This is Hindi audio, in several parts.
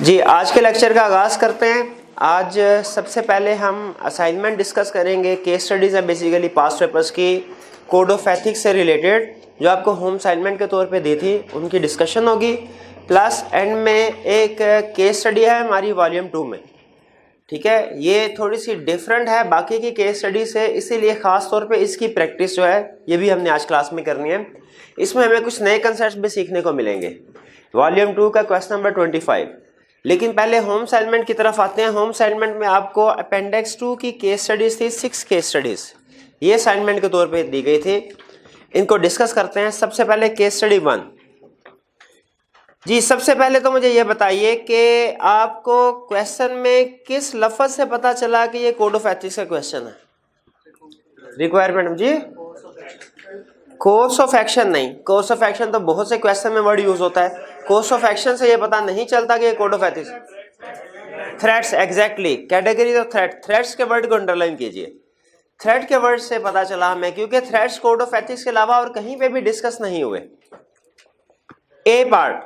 जी, आज के लेक्चर का आगाज़ करते हैं। आज सबसे पहले हम असाइनमेंट डिस्कस करेंगे। केस स्टडीज़ है बेसिकली पास्ट पेपर्स की कोड ऑफ एथिक्स से रिलेटेड जो आपको होम असाइनमेंट के तौर पे दी थी, उनकी डिस्कशन होगी। प्लस एंड में एक केस स्टडी है हमारी वॉल्यूम 2 में, ठीक है। ये थोड़ी सी डिफरेंट है बाकी की केस स्टडी से, इसीलिए ख़ास तौर पे इसकी प्रैक्टिस जो है ये भी हमने आज क्लास में करनी है। इसमें हमें कुछ नए कंसेप्ट भी सीखने को मिलेंगे। वॉल्यूम 2 का क्वेश्चन नंबर 25। लेकिन पहले होम असाइनमेंट की तरफ आते हैं। होम असाइनमेंट में आपको अपेंडिक्स 2 की केस स्टडीज़ थी, 6 केस स्टडीज़ ये असाइनमेंट के तौर पे दी गई थी। इनको डिस्कस करते हैं। सबसे पहले केस स्टडी 1। जी, सबसे पहले तो मुझे ये बताइए कि आपको क्वेश्चन में किस लफ्ज़ से पता चला कि ये कोड ऑफ एथिक्स का क्वेश्चन है। रिक्वायरमेंट जी, कोर्स ऑफ एक्शन नहीं। कोर्स ऑफ एक्शन तो बहुत से क्वेश्चन में वर्ड यूज होता है। कोर्स ऑफ एक्शन से ये पता नहीं चलता कि ये code of ethics. Threats, exactly, category of threat. Threats के वर्ड को अंडरलाइन कीजिए। थ्रेट के वर्ड से पता चला हमें, क्योंकि थ्रेट्स कोड ऑफ एथिक्स के अलावा और कहीं पे भी डिस्कस नहीं हुए। ए पार्ट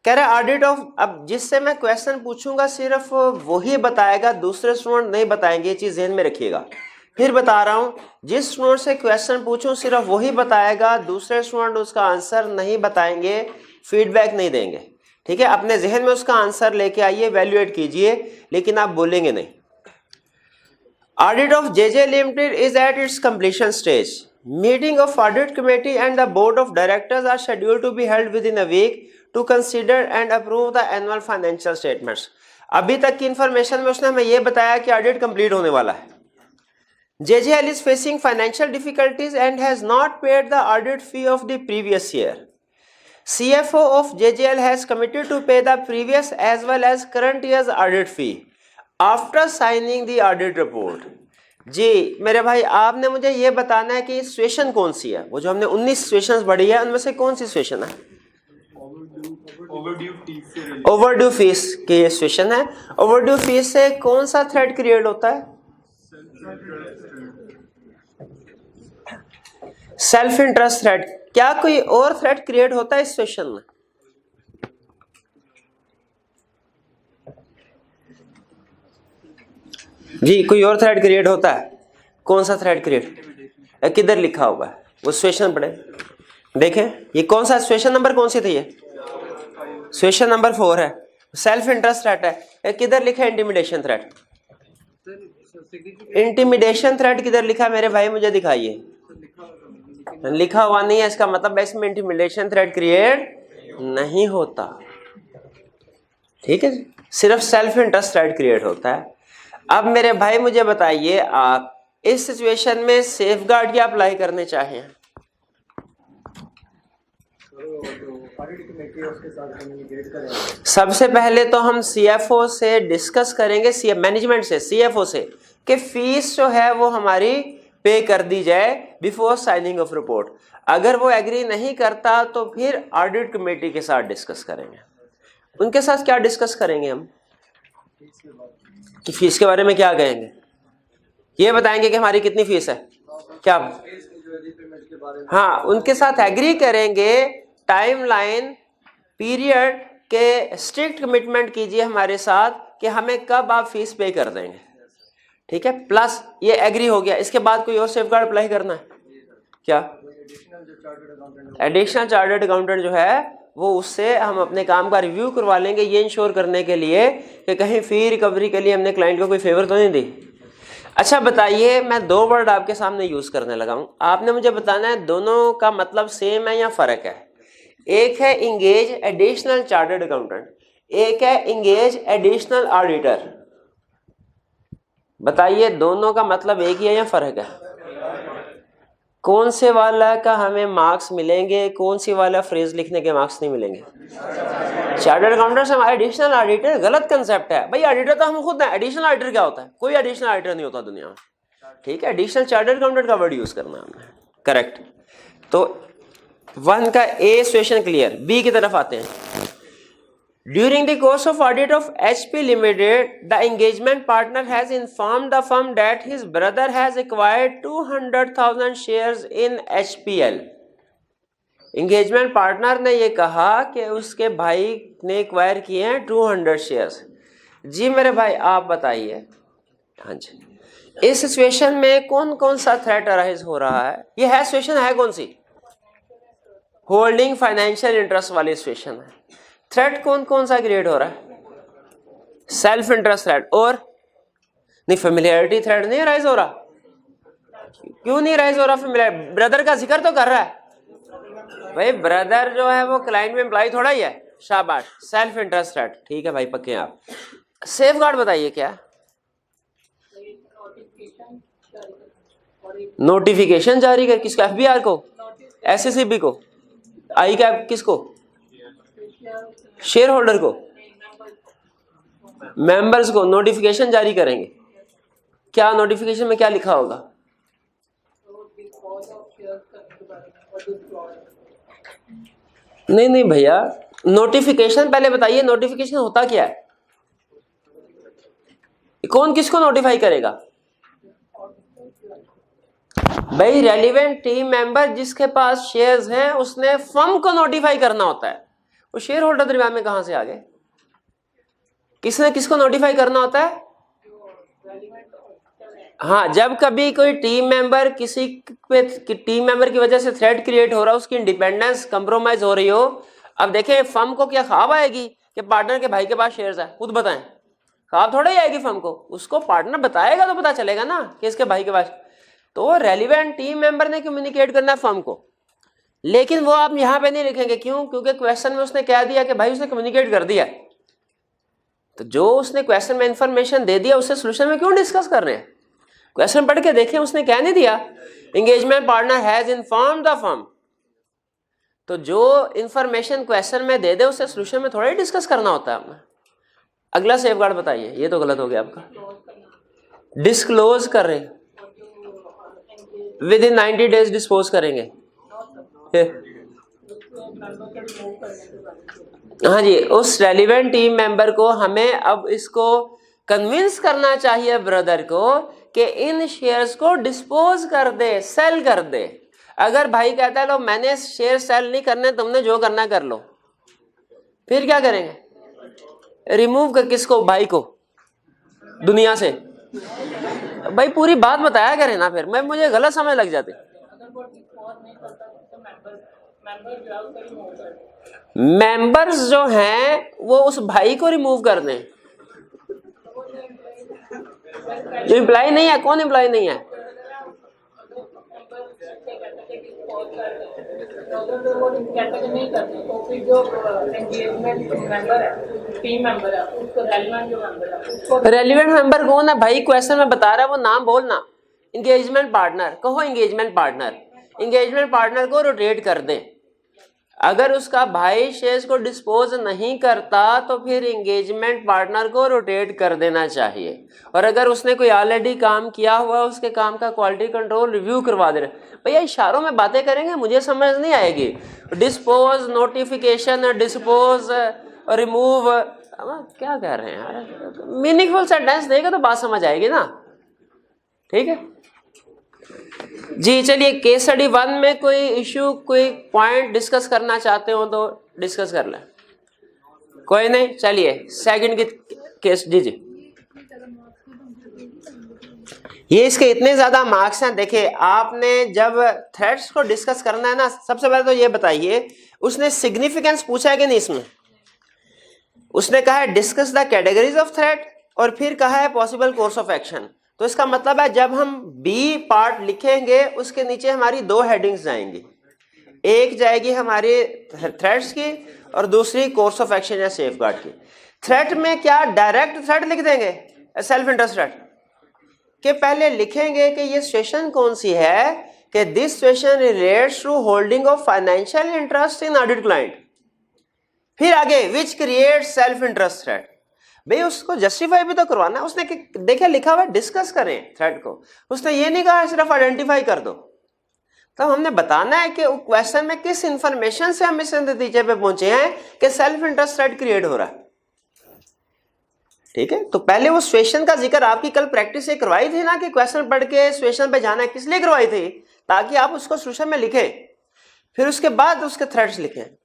कह रहे ऑडिट ऑफ, अब जिससे मैं क्वेश्चन पूछूंगा सिर्फ वही बताएगा, दूसरे स्टूडेंट नहीं बताएंगे। ये चीज ध्यान में रखिएगा। फिर बता रहा हूं, जिस स्टूडेंट से क्वेश्चन पूछूं सिर्फ वही बताएगा, दूसरे स्टूडेंट उसका आंसर नहीं बताएंगे, फीडबैक नहीं देंगे, ठीक है। अपने जहन में उसका आंसर लेके आइए, वैल्यूएट कीजिए, लेकिन आप बोलेंगे नहीं। Audit of JJ limited is at its completion stage. Meeting of audit committee and the board of directors are scheduled to be held within a week to consider and approve the annual financial statements. अभी तक की इंफॉर्मेशन में उसने हमें यह बताया कि ऑडिट कंप्लीट होने वाला है। JJL is facing financial difficulties and has not paid the audit fee of the previous year. CFO of JJL has committed to pay the previous as well as current year's audit fee after signing the audit report. जी मेरे भाई, आपने मुझे ये बताना है कि सिचुएशन कौन सी है। वो जो हमने 19 सिचुएशंस पढ़ी है उनमें से कौन सी सिचुएशन है? ओवरड्यू फीस की ये सिचुएशन है। ओवरड्यू फीस से कौन सा थ्रेट क्रिएट होता है? Self interest threat. क्या कोई और थ्रेट क्रिएट होता है इस सिचुएशन में? जी, कोई और थ्रेट क्रिएट होता है? कौन सा थ्रेट क्रिएट? किधर लिखा हुआ है वो सिचुएशन पढ़े, देखें। ये कौन सा सिचुएशन नंबर कौन सी थी? ये सिचुएशन नंबर 4 है। सेल्फ इंटरेस्ट थ्रेट है। किधर लिखा है इंटिमिडेशन थ्रेट? इंटिमिडेशन थ्रेट किधर लिखा है मेरे भाई, मुझे दिखाइए। लिखा हुआ नहीं है, इसका मतलब इसमें इंटिमिडेशन थ्रेट क्रिएट नहीं होता, ठीक है। सिर्फ सेल्फ इंटरेस्ट थ्रेट क्रिएट होता है। अब मेरे भाई मुझे बताइए, आप इस सिचुएशन में सेफगार्ड क्या अप्लाई करने चाहें? सबसे पहले तो हम CFO से डिस्कस करेंगे, मैनेजमेंट से, CFO से, कि फीस जो है वो हमारी पे कर दी जाए बिफोर साइनिंग ऑफ रिपोर्ट। अगर वो एग्री नहीं करता तो फिर ऑडिट कमेटी के साथ डिस्कस करेंगे। उनके साथ क्या डिस्कस करेंगे हम? कि फीस के बारे में क्या कहेंगे? ये बताएंगे कि हमारी कितनी फीस है, क्या? हाँ, उनके साथ एग्री करेंगे। टाइमलाइन, पीरियड के स्ट्रिक्ट कमिटमेंट कीजिए हमारे साथ कि हमें कब आप फीस पे कर देंगे, ठीक है। प्लस ये एग्री हो गया, इसके बाद कोई और सेफगार्ड अप्लाई करना है क्या? एडिशनल चार्टर्ड अकाउंटेंट जो है वो, उससे हम अपने काम का रिव्यू करवा लेंगे, ये इंश्योर करने के लिए कि कहीं फी रिकवरी के लिए हमने क्लाइंट को कोई फेवर तो नहीं दी। अच्छा बताइए, मैं 2 वर्ड आपके सामने यूज करने लगा हूं, आपने मुझे बताना है दोनों का मतलब सेम है या फर्क है। एक है इंगेज एडिशनल चार्टर्ड अकाउंटेंट, एक है इंगेज एडिशनल ऑडिटर। बताइए दोनों का मतलब एक ही है या फर्क है? कौन से वाला का हमें मार्क्स मिलेंगे, कौन सी वाला फ्रेज लिखने के मार्क्स नहीं मिलेंगे? चार्टर्ड अकाउंटेंट से हमारे एडिशनल ऑडिटर गलत कंसेप्ट है भाई। ऑडिटर तो हम खुद हैं, एडिशनल ऑडिटर क्या होता है? कोई एडिशनल ऑडिटर नहीं होता दुनिया में, ठीक है। एडिशनल चार्टर्ड अकाउंटेंट का वर्ड यूज करना हमने, करेक्ट। तो 1 का ए सिचुएशन क्लियर। बी की तरफ आते हैं। During the course of audit of HP Limited, the engagement partner has informed the firm that his brother has acquired 200,000 shares in HPL. Engagement partner ने ये कहा कि उसके भाई ने एक्वायर किए हैं 200 शेयर्स। जी मेरे भाई आप बताइए। हाँ जी, इस सिचुएशन में कौन कौन सा थ्रेट अराइज हो रहा है? ये है सिचुएशन है कौन सी? होल्डिंग फाइनेंशियल इंटरेस्ट वाली सिचुएशन है। थ्रेट कौन कौन सा क्रिएट हो रहा है? सेल्फ इंटरेस्ट थ्रेट और नहीं, फेमिलियरिटी थ्रेट नहीं राइज हो रहा। क्यों नहीं राइज हो रहा? फेमिलियर ब्रदर का जिक्र तो कर रहा है भाई। ब्रदर जो है वो क्लाइंट में एम्प्लॉय थोड़ा ही है। शाबाश, सेल्फ इंटरेस्ट थ्रेट, ठीक है भाई, पक्के आप। सेफ गार्ड बताइए क्या? नोटिफिकेशन जारी कर किसको? एफबीआर को, एसएससीबी को, आई क्या किसको? शेयर होल्डर को, मेंबर्स को नोटिफिकेशन जारी करेंगे। क्या नोटिफिकेशन में क्या लिखा होगा? नहीं नहीं भैया, नोटिफिकेशन पहले बताइए, नोटिफिकेशन होता क्या है? कौन किसको नोटिफाई करेगा? भाई रेलिवेंट टीम मेंबर जिसके पास शेयर्स हैं उसने फर्म को नोटिफाई करना होता है। वो शेयर होल्डर दरमियान में कहां से आ गए? किसने किसको नोटिफाई करना होता है? हाँ, जब कभी कोई टीम मेंबर किसी पे टीम मेंबर की वजह से थ्रेट क्रिएट हो रहा है, उसकी इंडिपेंडेंस कंप्रोमाइज हो रही हो। अब देखें, फर्म को क्या ख्वाब आएगी कि पार्टनर के भाई के पास शेयर्स है? खुद बताएं, ख्वाब थोड़ा ही आएगी फर्म को। उसको पार्टनर बताएगा तो पता चलेगा ना कि इसके भाई के पास। तो रेलिवेंट टीम मेंबर ने कम्युनिकेट करना है फर्म को, लेकिन वो आप यहां पे नहीं लिखेंगे। क्यों? क्योंकि क्वेश्चन में उसने कह दिया कि भाई उसने कम्युनिकेट कर दिया। तो जो उसने क्वेश्चन में इंफॉर्मेशन दे दिया उससे सोल्यूशन में क्यों डिस्कस कर रहे हैं? क्वेश्चन पढ़ के देखें, उसने क्या नहीं दिया? Engagement partner has informed the firm. तो जो इंफॉर्मेशन क्वेश्चन में दे दे उससे सोल्यूशन में थोड़ा ही डिस्कस करना होता है हमें। अगला सेफ गार्ड बताइए। ये तो गलत हो गया आपका। डिस्क्लोज कर रहे, विद इन 90 डेज डिस्पोज करेंगे। हाँ जी, उस रेलिवेंट टीम मेंबर को हमें अब इसको कन्विंस करना चाहिए ब्रदर को कि इन शेयर्स को डिस्पोज कर दे, सेल कर दे। अगर भाई कहता है लो मैंने शेयर सेल नहीं करने, तुमने जो करना कर लो, फिर क्या करेंगे? रिमूव कर किसको? भाई को दुनिया से। भाई पूरी बात बताया करें ना, फिर मुझे गलत समझ लग जाती। मेंबर्स जो हैं वो उस भाई को रिमूव कर दें। जो एम्प्लॉय नहीं है, कौन एम्प्लॉय नहीं है? रेलिवेंट मेंबर कौन है भाई? क्वेश्चन में बता रहा है, वो नाम बोलना। एंगेजमेंट पार्टनर कहो, एंगेजमेंट पार्टनर। एंगेजमेंट पार्टनर को रोटेट कर दें। अगर उसका भाई शेयर्स को डिस्पोज नहीं करता तो फिर एंगेजमेंट पार्टनर को रोटेट कर देना चाहिए। और अगर उसने कोई ऑलरेडी काम किया हुआ, उसके काम का क्वालिटी कंट्रोल रिव्यू करवा दे रहे। भैया इशारों में बातें करेंगे, मुझे समझ नहीं आएगी। डिस्पोज, नोटिफिकेशन, डिस्पोज, रिमूव, क्या कह रहे हैं यार? मीनिंगफुल सेंटेंस देगा तो बात समझ आएगी ना। ठीक है जी, चलिए केस स्टडी 1 में कोई इश्यू, कोई पॉइंट डिस्कस करना चाहते हो तो डिस्कस कर लें। कोई नहीं, चलिए सेकंड की केस। जी जी, ये इसके इतने ज्यादा मार्क्स हैं। देखिए, आपने जब थ्रेड्स को डिस्कस करना है ना, सबसे पहले तो ये बताइए उसने सिग्निफिकेंस पूछा है कि नहीं इसमें? उसने कहा है discuss the categories of threat और फिर कहा है पॉसिबल कोर्स ऑफ एक्शन। तो इसका मतलब है जब हम बी पार्ट लिखेंगे उसके नीचे हमारी दो हेडिंग्स जाएंगी। एक जाएगी हमारी थ्रेट्स की और दूसरी कोर्स ऑफ एक्शन या सेफगार्ड की। थ्रेट में क्या डायरेक्ट थ्रेट लिख देंगे, सेल्फ इंटरेस्ट थ्रेट के पहले लिखेंगे कि ये सिचुएशन कौन सी है कि this situation relates to holding of financial interest in audit client. फिर आगे which create self interest threat. भाई उसको जस्टिफाई भी तो करवाना। उसने देखिए लिखा हुआ डिस्कस करें थ्रेट को, उसने ये नहीं कहा सिर्फ आइडेंटिफाई कर दो। तो हमने बताना है कि क्वेश्चन में किस इंफॉर्मेशन से हम इस नतीजे पे पहुंचे हैं कि सेल्फ इंटरेस्ट थ्रेट क्रिएट हो रहा है। ठीक है, तो पहले वो सिचुएशन का जिक्र आपकी कल प्रैक्टिस से करवाई थी ना कि क्वेश्चन पढ़ के सिचुएशन पे जाना है, किस लिए करवाई थी? ताकि आप उसको सोल्यूशन में लिखें। फिर उसके बाद उसके थ्रेड्स लिखे हैं,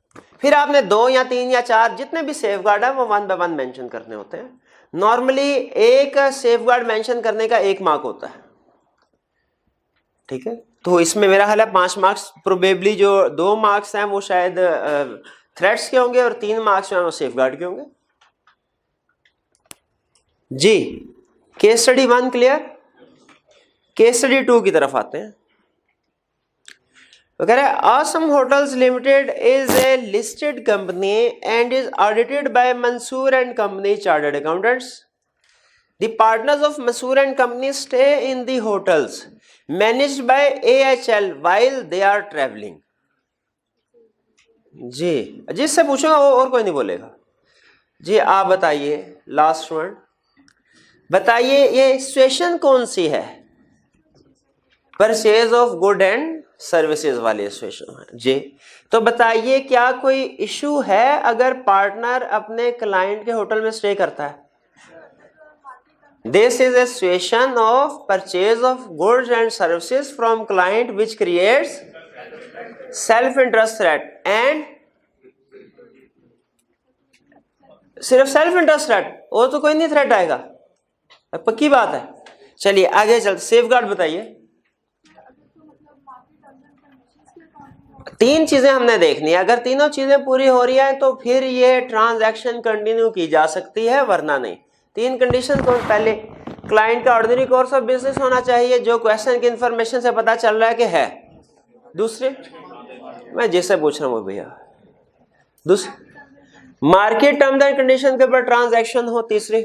फिर आपने 2 या 3 या 4 जितने भी सेफ गार्ड है वो 1 बाय 1 मेंशन करने होते हैं। नॉर्मली एक सेफ गार्ड मेंशन करने का 1 मार्क होता है, ठीक है। तो इसमें मेरा ख्याल है 5 मार्क्स प्रोबेबली, जो 2 मार्क्स हैं वो शायद थ्रेड्स के होंगे और 3 मार्क्स जो हैं वो सेफ गार्ड के होंगे। जी case study 1 clear. Case study 2 की तरफ आते हैं। तो कह रहे हैं Assam hotels limited is a listed company and is audited by Mansoor and company chartered accountants. The partners of Mansoor and company stay in the hotels managed by AHL while they are travelling. जी जिससे पूछूंगा वो और कोई नहीं बोलेगा। जी आप बताइए, लास्ट वन बताइए, ये सिचुएशन कौन सी है? Purchase of good and services वाली सिचुएशन है। जी तो बताइए क्या कोई इशू है अगर पार्टनर अपने क्लाइंट के होटल में स्टे करता है? This is a situation of purchase of goods and services from client which creates self-interest threat and सिर्फ सेल्फ इंटरेस्ट थ्रेट और तो कोई नहीं थ्रेट आएगा, पक्की बात है। चलिए आगे चलते, सेफ गार्ड बताइए। 3 चीजें हमने देखनी है, अगर तीनों चीजें पूरी हो रही है तो फिर ये ट्रांजैक्शन कंटिन्यू की जा सकती है, वरना नहीं। 3 कंडीशन कौन? पहले क्लाइंट का ऑर्डिनरी कोर्स ऑफ बिजनेस होना चाहिए जो क्वेश्चन की इंफॉर्मेशन से पता चल रहा है कि है। दूसरे मैं जैसे पूछ रहा हूँ भैया, दूसरे मार्केट टर्म्स एंड कंडीशन के ऊपर ट्रांजैक्शन हो। तीसरी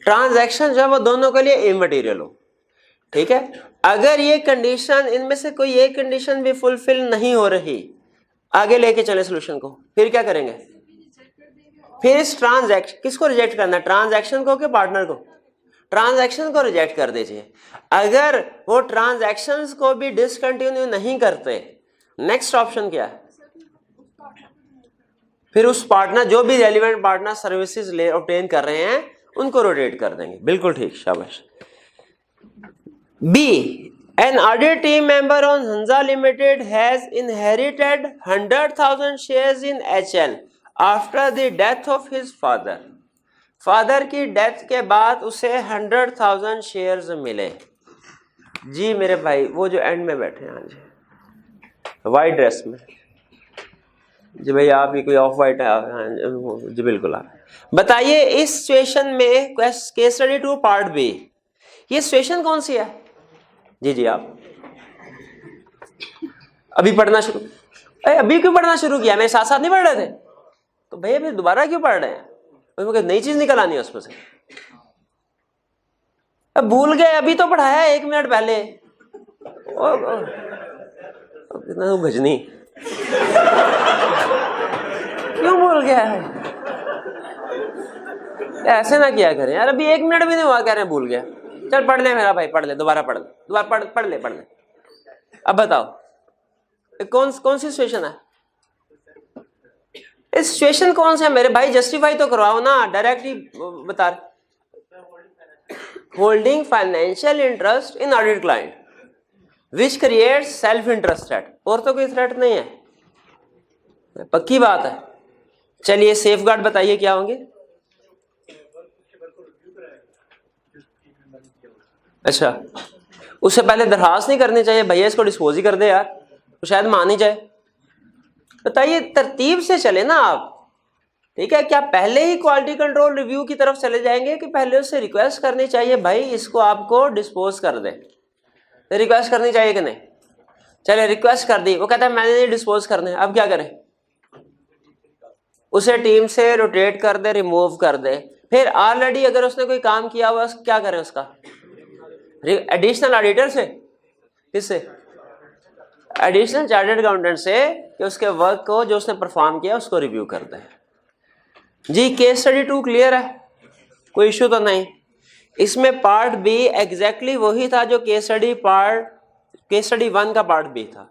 ट्रांजैक्शन जो है वो दोनों के लिए इमटेरियल हो, ठीक है। अगर ये कंडीशन, इनमें से कोई एक कंडीशन भी फुलफिल नहीं हो रही, आगे लेके चले सोल्यूशन को, फिर क्या करेंगे? फिर इस ट्रांजैक्शन, किसको रिजेक्ट करना है? ट्रांजैक्शन को कि पार्टनर को? ट्रांजैक्शन को रिजेक्ट कर दीजिए। अगर वो ट्रांजैक्शंस को भी डिसकंटिन्यू नहीं करते, नेक्स्ट ऑप्शन क्या है? फिर उस पार्टनर, जो भी रेलिवेंट पार्टनर सर्विसेज ले ऑब्टेन कर रहे हैं, उनको रोटेट कर देंगे। बिल्कुल ठीक, शाबाश। B, an audit team member on Hansa Limited has inherited 100,000 shares in HL after the death of his father. Father की डेथ के बाद उसे 100,000 शेयर्स मिले। जी मेरे भाई, वो जो एंड में बैठे हैं, हाँ जी वाइट ड्रेस में, जी भाई आप ही कोई ऑफ वाइट है? हाँ जी बिल्कुल। बताइए इस सिचुएशन में केस स्टडी 2 पार्ट बी, ये सिचुएशन कौन सी है? जी जी आप अभी पढ़ना शुरू, अभी क्यों पढ़ना शुरू किया? मेरे साथ साथ नहीं पढ़ रहे थे तो भैया फिर दोबारा क्यों पढ़ रहे हैं? नई चीज निकल आनी है उसमें से। अब भूल गए, अभी तो पढ़ाया 1 मिनट पहले। कितना भजनी क्यों भूल गया है? ऐसे ना किया करें यार, अभी 1 मिनट भी नहीं हुआ, कह रहे हैं भूल गया। चल पढ़ ले मेरा भाई, पढ़ ले, दोबारा पढ़ ले, दोबारा पढ़ ले। अब बताओ कौन सी सिचुएशन है? इस सिचुएशन कौन सा है मेरे भाई? जस्टिफाई तो करवाओ ना, डायरेक्ट ही बता। Holding financial interest in audit client which create self interest threat, और तो कोई थ्रेट नहीं है, पक्की बात है। चलिए सेफ गार्ड बताइए क्या होंगे? अच्छा, उससे पहले दरखास्त नहीं करनी चाहिए भैया इसको डिस्पोज ही कर दे यार, तो शायद मान ही जाए। बताइए तरतीब से चले ना आप, ठीक है। क्या पहले ही क्वालिटी कंट्रोल रिव्यू की तरफ चले जाएंगे कि पहले उससे रिक्वेस्ट करनी चाहिए भाई इसको आपको डिस्पोज कर दे? तो रिक्वेस्ट करनी चाहिए कि नहीं? चले रिक्वेस्ट कर दी, वो कहता है मैंने नहीं डिस्पोज करने, अब क्या करें? उसे टीम से रोटेट कर दे, रिमूव कर दे। फिर ऑलरेडी अगर उसने कोई काम किया हुआ क्या करें उसका? एडिशनल ऑडिटर से, किससे? एडिशनल चार्टर्ड अकाउंटेंट से, कि उसके वर्क को जो उसने परफॉर्म किया उसको रिव्यू कर दे। जी केस स्टडी 2 क्लियर है, कोई इश्यू तो नहीं? इसमें पार्ट बी एग्जैक्टली वही था जो केस स्टडी 1 का पार्ट बी था,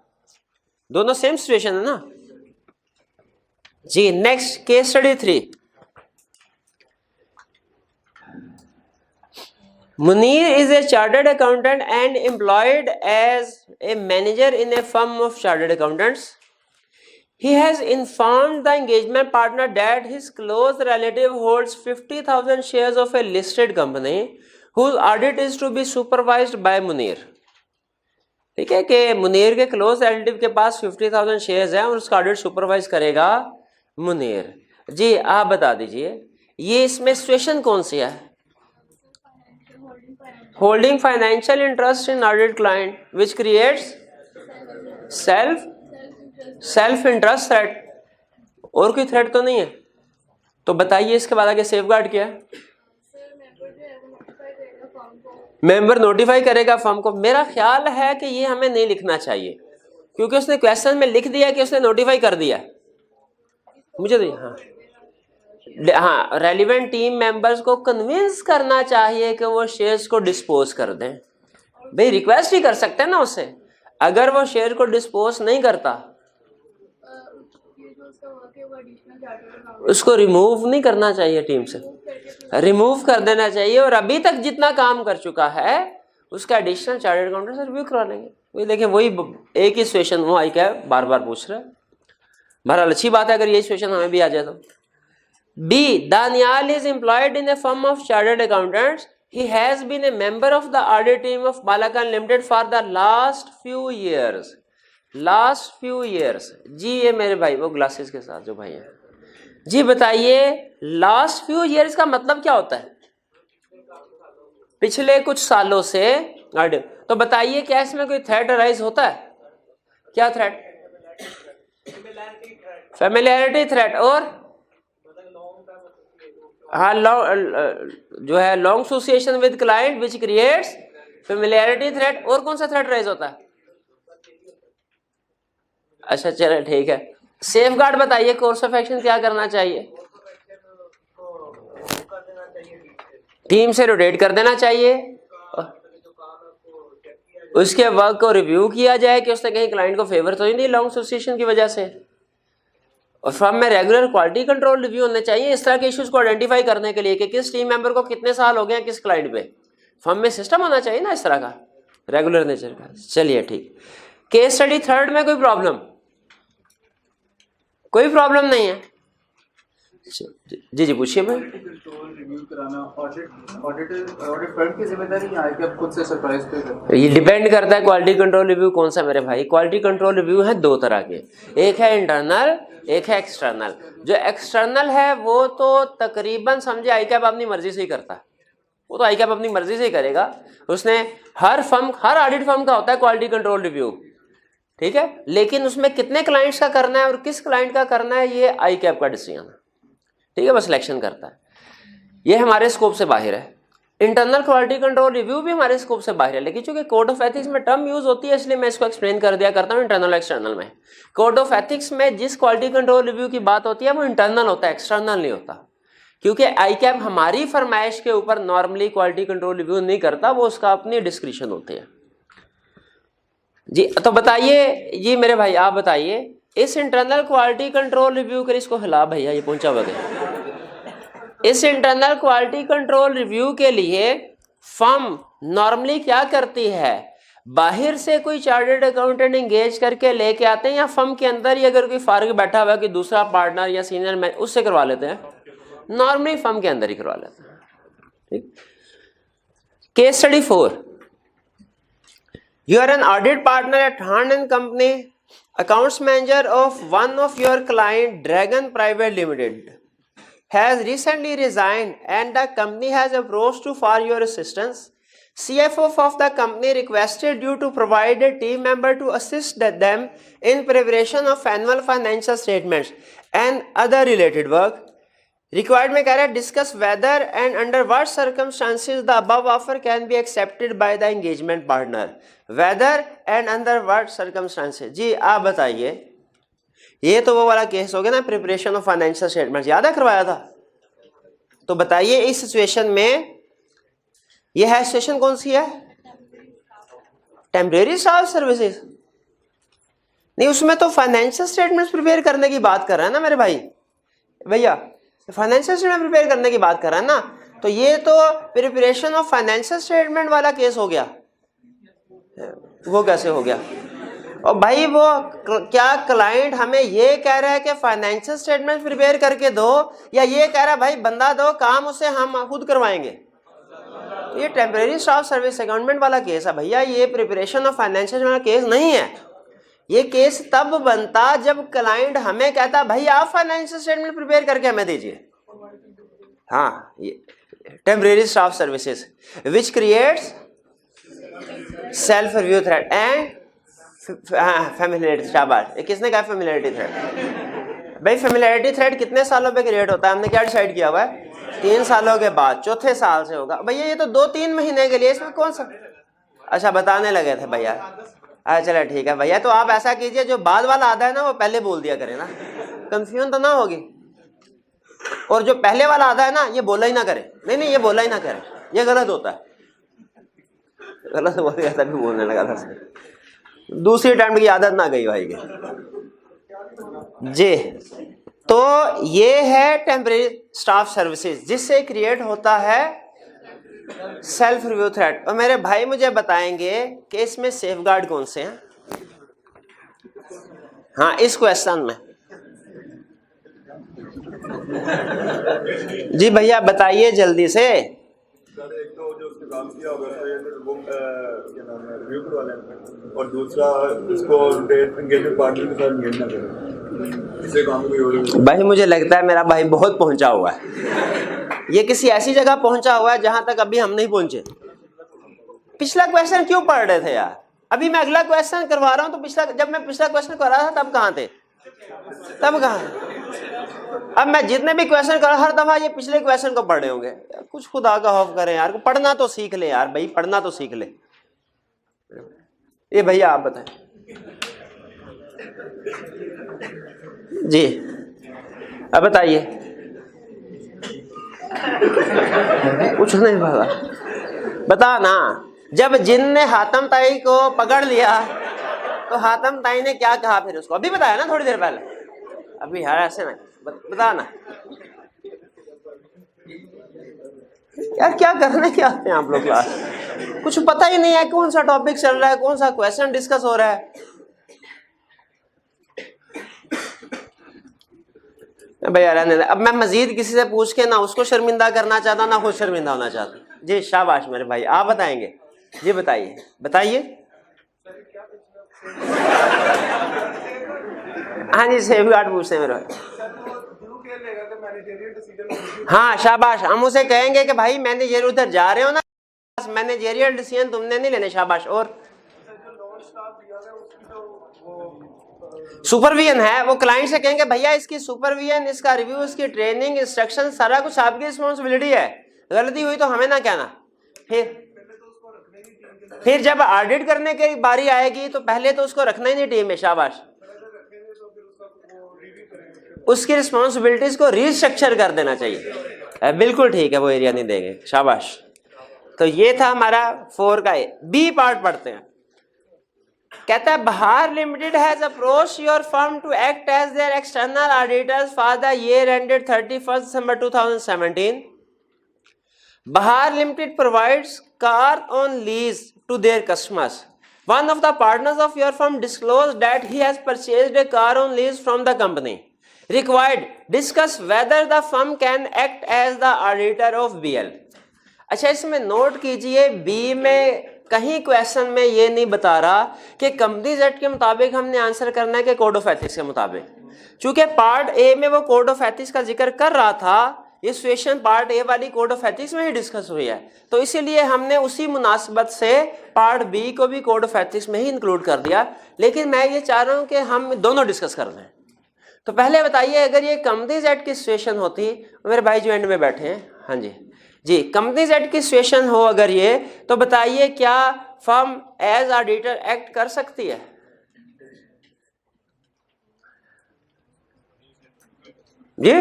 दोनों सेम सिचुएशन है ना। जी next case study 3, Munir is a chartered accountant and employed as a manager in a firm of chartered accountants. He has informed the engagement partner that his close relative holds 50,000 shares of a listed company whose audit is to be supervised by Munir. ठीक है कि मुनीर के क्लोज रिलेटिव के पास 50,000 शेयर्स हैं और उसका ऑडिट सुपरवाइज करेगा मुनीर। जी आप बता दीजिए ये इसमें सिचुएशन कौन सी है? Holding financial interest in audit client which creates self interest threat. और कोई थ्रेट तो नहीं है? तो बताइए इसके बाद आगे सेफगार्ड क्या है? मेंबर नोटिफाई करेगा फर्म को। मेरा ख्याल है कि ये हमें नहीं लिखना चाहिए क्योंकि उसने क्वेश्चन में लिख दिया कि उसने नोटिफाई कर दिया। मुझे तो हाँ रेलिवेंट टीम मेंबर्स को कन्विंस करना चाहिए कि वो शेयर्स को डिस्पोज कर दें। भाई रिक्वेस्ट ही कर सकते हैं ना उससे। अगर वो शेयर को डिस्पोज नहीं करता उसको रिमूव नहीं करना चाहिए, टीम से रिमूव कर देना चाहिए। और अभी तक जितना काम कर चुका है उसका एडिशनल चार्टर्ड अकाउंटेंट से रिव्यू करा लेंगे। वही देखिए वही एक ही सिचुएशन वो आई क्या बार बार पूछ रहे हैं। बहरहाल अच्छी बात है अगर ये सिचुएशन हमें भी आ जाए तो। B Daniyal is employed in a firm of chartered accountants. He has been a member of the audit team of Balakan Limited for the last few years. Last few years. जी ये मेरे भाई वो ग्लासेस के साथ जो भाई हैं जी बताइए लास्ट फ्यू ईयर्स का मतलब क्या होता है? पिछले कुछ सालों से। तो बताइए क्या इसमें कोई थ्रेट अराइज होता है? क्या थ्रेट? Familiarity threat. और हाँ जो है long association with client which creates familiarity threat. और कौन सा थ्रेट राइज होता है? अच्छा चलो ठीक है। सेफगार्ड बताइए कोर्स ऑफ एक्शन क्या करना चाहिए? टीम से रोटेट कर देना चाहिए। उसके वर्क को रिव्यू किया जाए कि उसने कहीं क्लाइंट को फेवर तो नहीं लॉन्ग एसोसिएशन की वजह से। और फर्म में रेगुलर क्वालिटी कंट्रोल रिव्यू होने चाहिए इस तरह के इश्यूज को आइडेंटिफाई करने के लिए कि किस टीम मेंबर को कितने साल हो गए हैं किस क्लाइंट पे। फर्म में सिस्टम होना चाहिए ना इस तरह का रेगुलर नेचर का। चलिए ठीक। केस स्टडी थर्ड में कोई प्रॉब्लम? कोई प्रॉब्लम नहीं है। जी जी पूछिए भाई। ये डिपेंड करता है क्वालिटी कंट्रोल रिव्यू कौन सा मेरे भाई। क्वालिटी कंट्रोल रिव्यू है दो तरह के, एक है इंटरनल एक है एक्सटर्नल। जो एक्सटर्नल है वो तो तकरीबन समझे आईकैप अपनी मर्जी से ही करता है। वो तो आईकैप अपनी मर्जी से ही करेगा। उसने हर ऑडिट फर्म का होता है क्वालिटी कंट्रोल रिव्यू, ठीक है। लेकिन उसमें कितने क्लाइंट्स का करना है और किस क्लाइंट का करना है ये आईकैप का डिसीजन है, ठीक है। बस सिलेक्शन करता है। ये हमारे स्कोप से बाहर है। इंटरनल क्वालिटी कंट्रोल रिव्यू भी हमारे स्कोप से बाहर है, लेकिन चूंकि कोड ऑफ एथिक्स में टर्म यूज होती है इसलिए मैं इसको एक्सप्लेन कर दिया करता हूँ इंटरनल एक्सटर्नल में। कोड ऑफ एथिक्स में जिस क्वालिटी कंट्रोल रिव्यू की बात होती है वो इंटरनल होता है, एक्सटर्नल नहीं होता। क्योंकि आईकैप हमारी फरमाइश के ऊपर नॉर्मली क्वालिटी कंट्रोल रिव्यू नहीं करता, वो उसका अपनी डिस्क्रिप्शन होती है जी। तो बताइए जी मेरे भाई आप बताइए इस इंटरनल क्वालिटी कंट्रोल रिव्यू के लिए इसको हिला भैया ये पहुंचा हुआ गया। इस इंटरनल क्वालिटी कंट्रोल रिव्यू के लिए फर्म नॉर्मली क्या करती है? बाहर से कोई चार्टर्ड अकाउंटेंट एंगेज करके लेके आते हैं या फर्म के अंदर ही अगर कोई फार्ग बैठा हुआ है कि दूसरा पार्टनर या सीनियर मैनेजर उससे करवा लेते हैं। नॉर्मली फर्म के अंदर ही करवा लेते हैं, ठीक। Case study 4। You are an audit partner at Hahn & Company, accounts manager of one of your client, Dragon Private Limited, has recently resigned and the company has approached you for your assistance. CFO of the company requested you to provide a team member to assist them in preparation of annual financial statements and other related work. Required में कह रहा है discuss whether and under what circumstances the above offer can be accepted by the engagement partner. Whether and under what circumstances. जी आप बताइए। ये तो वो वाला केस हो गया ना प्रिपरेशन ऑफ फाइनेंशियल स्टेटमेंट्स, याद है करवाया था। तो बताइए इस सिचुएशन में ये है सिचुएशन कौन सी है? टेम्परेरी स्टाफ सर्विसेज नहीं, उसमें तो फाइनेंशियल स्टेटमेंट्स प्रिपेयर करने की बात कर रहा है ना मेरे भाई। भैया फाइनेंशियल स्टेटमेंट प्रिपेयर करने की बात कर रहा है ना। तो ये तो प्रिपरेशन ऑफ फाइनेंशियल स्टेटमेंट वाला केस हो गया। वो कैसे हो गया? और भाई वो क्या क्लाइंट हमें ये कह रहा है कि फाइनेंशियल स्टेटमेंट प्रिपेयर करके दो, या ये कह रहा है भाई बंदा दो, काम उसे हम खुद करवाएंगे? तो ये टेम्परेरी स्टाफ सर्विस सेकंडमेंट वाला केस है भैया, ये प्रिपरेशन ऑफ फाइनेंशियल वाला केस नहीं है। ये केस तब बनता जब क्लाइंट हमें कहता भाई आप फाइनेंशियल स्टेटमेंट प्रिपेयर करके हमें दीजिए। हाँ, ये temporary staff services which creates self review thread and familiarity. शाबाश, ये किसने कहा फेमिलियरिटी थ्रेड? भाई फेमिलियरिटी थ्रेड कितने सालों पे क्रिएट होता है? हमने क्या डिसाइड किया हुआ है? 3 सालों के बाद, चौथे साल से होगा। भैया ये तो 2-3 महीने के लिए, इसमें कौन सा? अच्छा बताने लगे थे भैया। अच्छा चलो ठीक है भैया, तो आप ऐसा कीजिए जो बाद वाला आधा है ना वो पहले बोल दिया करें ना, कंफ्यूजन तो ना होगी। और जो पहले वाला आधा है ना ये बोला ही ना करे। नहीं ये बोला ही ना करे, ये गलत होता है। गलत बोल गया तभी बोलने लगा था। दूसरी टाइम की आदत ना गई भाई के जी। तो ये है टेम्परेरी स्टाफ सर्विसेज जिससे क्रिएट होता है सेल्फ रिव्यू थ्रेड। और मेरे भाई मुझे बताएंगे कि इसमें सेफगार्ड कौन से हैं? हाँ, इस क्वेश्चन में जी भैया बताइए जल्दी से। सर एक तो जो उसने काम किया होगा वो क्या नाम है रिव्यू करवा लेना, और दूसरा उसको एंगेजमेंट पार्टनर के साथ एंगेज ना करें, इससे काम कोई और। भाई मुझे लगता है मेरा भाई बहुत पहुंचा हुआ है, ये किसी ऐसी जगह पहुंचा हुआ है जहां तक अभी हम नहीं पहुंचे। पिछला क्वेश्चन क्यों पढ़ रहे थे यार? अभी मैं अगला क्वेश्चन करवा रहा हूं, तो जब मैं पिछला क्वेश्चन कर रहा था तब कहां थे? तब कहां? अब मैं जितने भी क्वेश्चन कर हर दफा ये पिछले क्वेश्चन को पढ़ रहे होंगे। कुछ खुदा का खौफ करें यार, पढ़ना तो सीख ले यार भाई, पढ़ना तो सीख ले। ये भैया आप बताएं जी, अब बताइए। कुछ नहीं बता ना। जब जिन ने हातम ताई को पकड़ लिया तो हातम ताई ने क्या कहा फिर उसको? अभी बताया ना थोड़ी देर पहले। अभी यार ऐसे ना बता ना यार, क्या करने क्या आते हैं आप लोग क्लास? कुछ पता ही नहीं है कौन सा टॉपिक चल रहा है, कौन सा क्वेश्चन डिस्कस हो रहा है। भैया रहने दे। अब मैं मजीद किसी से पूछ के ना उसको शर्मिंदा करना चाहता ना खुद शर्मिंदा होना चाहता। जी शाबाश मेरे भाई, आप बताएंगे जी। बताइए। हाँ जी, सेफगार्ड पूछते हैं मेरे भाई। हाँ शाबाश, हम उसे कहेंगे कि भाई मैनेजर उधर जा रहे हो ना, मैनेजरियल डिसीजन तुमने नहीं लेने। शाबाश। और सुपरविजन है, वो क्लाइंट से कहेंगे भैया इसकी सुपरविजन, इसका रिव्यू, इसकी ट्रेनिंग, इंस्ट्रक्शन सारा कुछ आपकी रिस्पॉन्सिबिलिटी है। गलती हुई तो हमें ना कहना। फिर जब ऑडिट करने की बारी आएगी तो पहले तो उसको रखना ही नहीं टीम में। शाबाश। उसकी रिस्पॉन्सिबिलिटीज को रीस्ट्रक्चर कर देना चाहिए। बिल्कुल ठीक है, वो एरिया नहीं देंगे। शाबाश। तो ये था हमारा 4 का। बी पार्ट पढ़ते हैं। कहता है Bahar limited has approached your firm to act as their external auditors for the year ended 31 December 2017. Bahar Limited provides car on lease to their customers. One of the partners of your firm disclosed that he has purchased a car on lease from the company. Required, discuss whether the firm can act as the auditor of BL. अच्छा, इसमें नोट कीजिए, बी में कहीं क्वेश्चन में ये नहीं बता रहा कि कंपनीज एक्ट के मुताबिक हमने आंसर करना है कि कोड ऑफ एथिक्स के मुताबिक। चूंकि पार्ट ए में वो कोड ऑफ एथिक्स का जिक्र कर रहा था, ये सिचुएशन पार्ट ए वाली कोड ऑफ एथिक्स में ही डिस्कस हुई है, तो इसीलिए हमने उसी मुनासिबत से पार्ट बी को भी कोड ऑफ एथिक्स में ही इंक्लूड कर दिया। लेकिन मैं ये चाह रहा हूँ कि हम दोनों डिस्कस कर रहे हैं। तो पहले बताइए, अगर ये कंपनीज एक्ट की सिचुएशन होती, मेरे भाई जो एंड में बैठे हैं, हाँ जी, कंपनीज एक्ट की सिचुएशन हो अगर ये, तो बताइए क्या फर्म एज ऑडिटर एक्ट कर सकती है? जी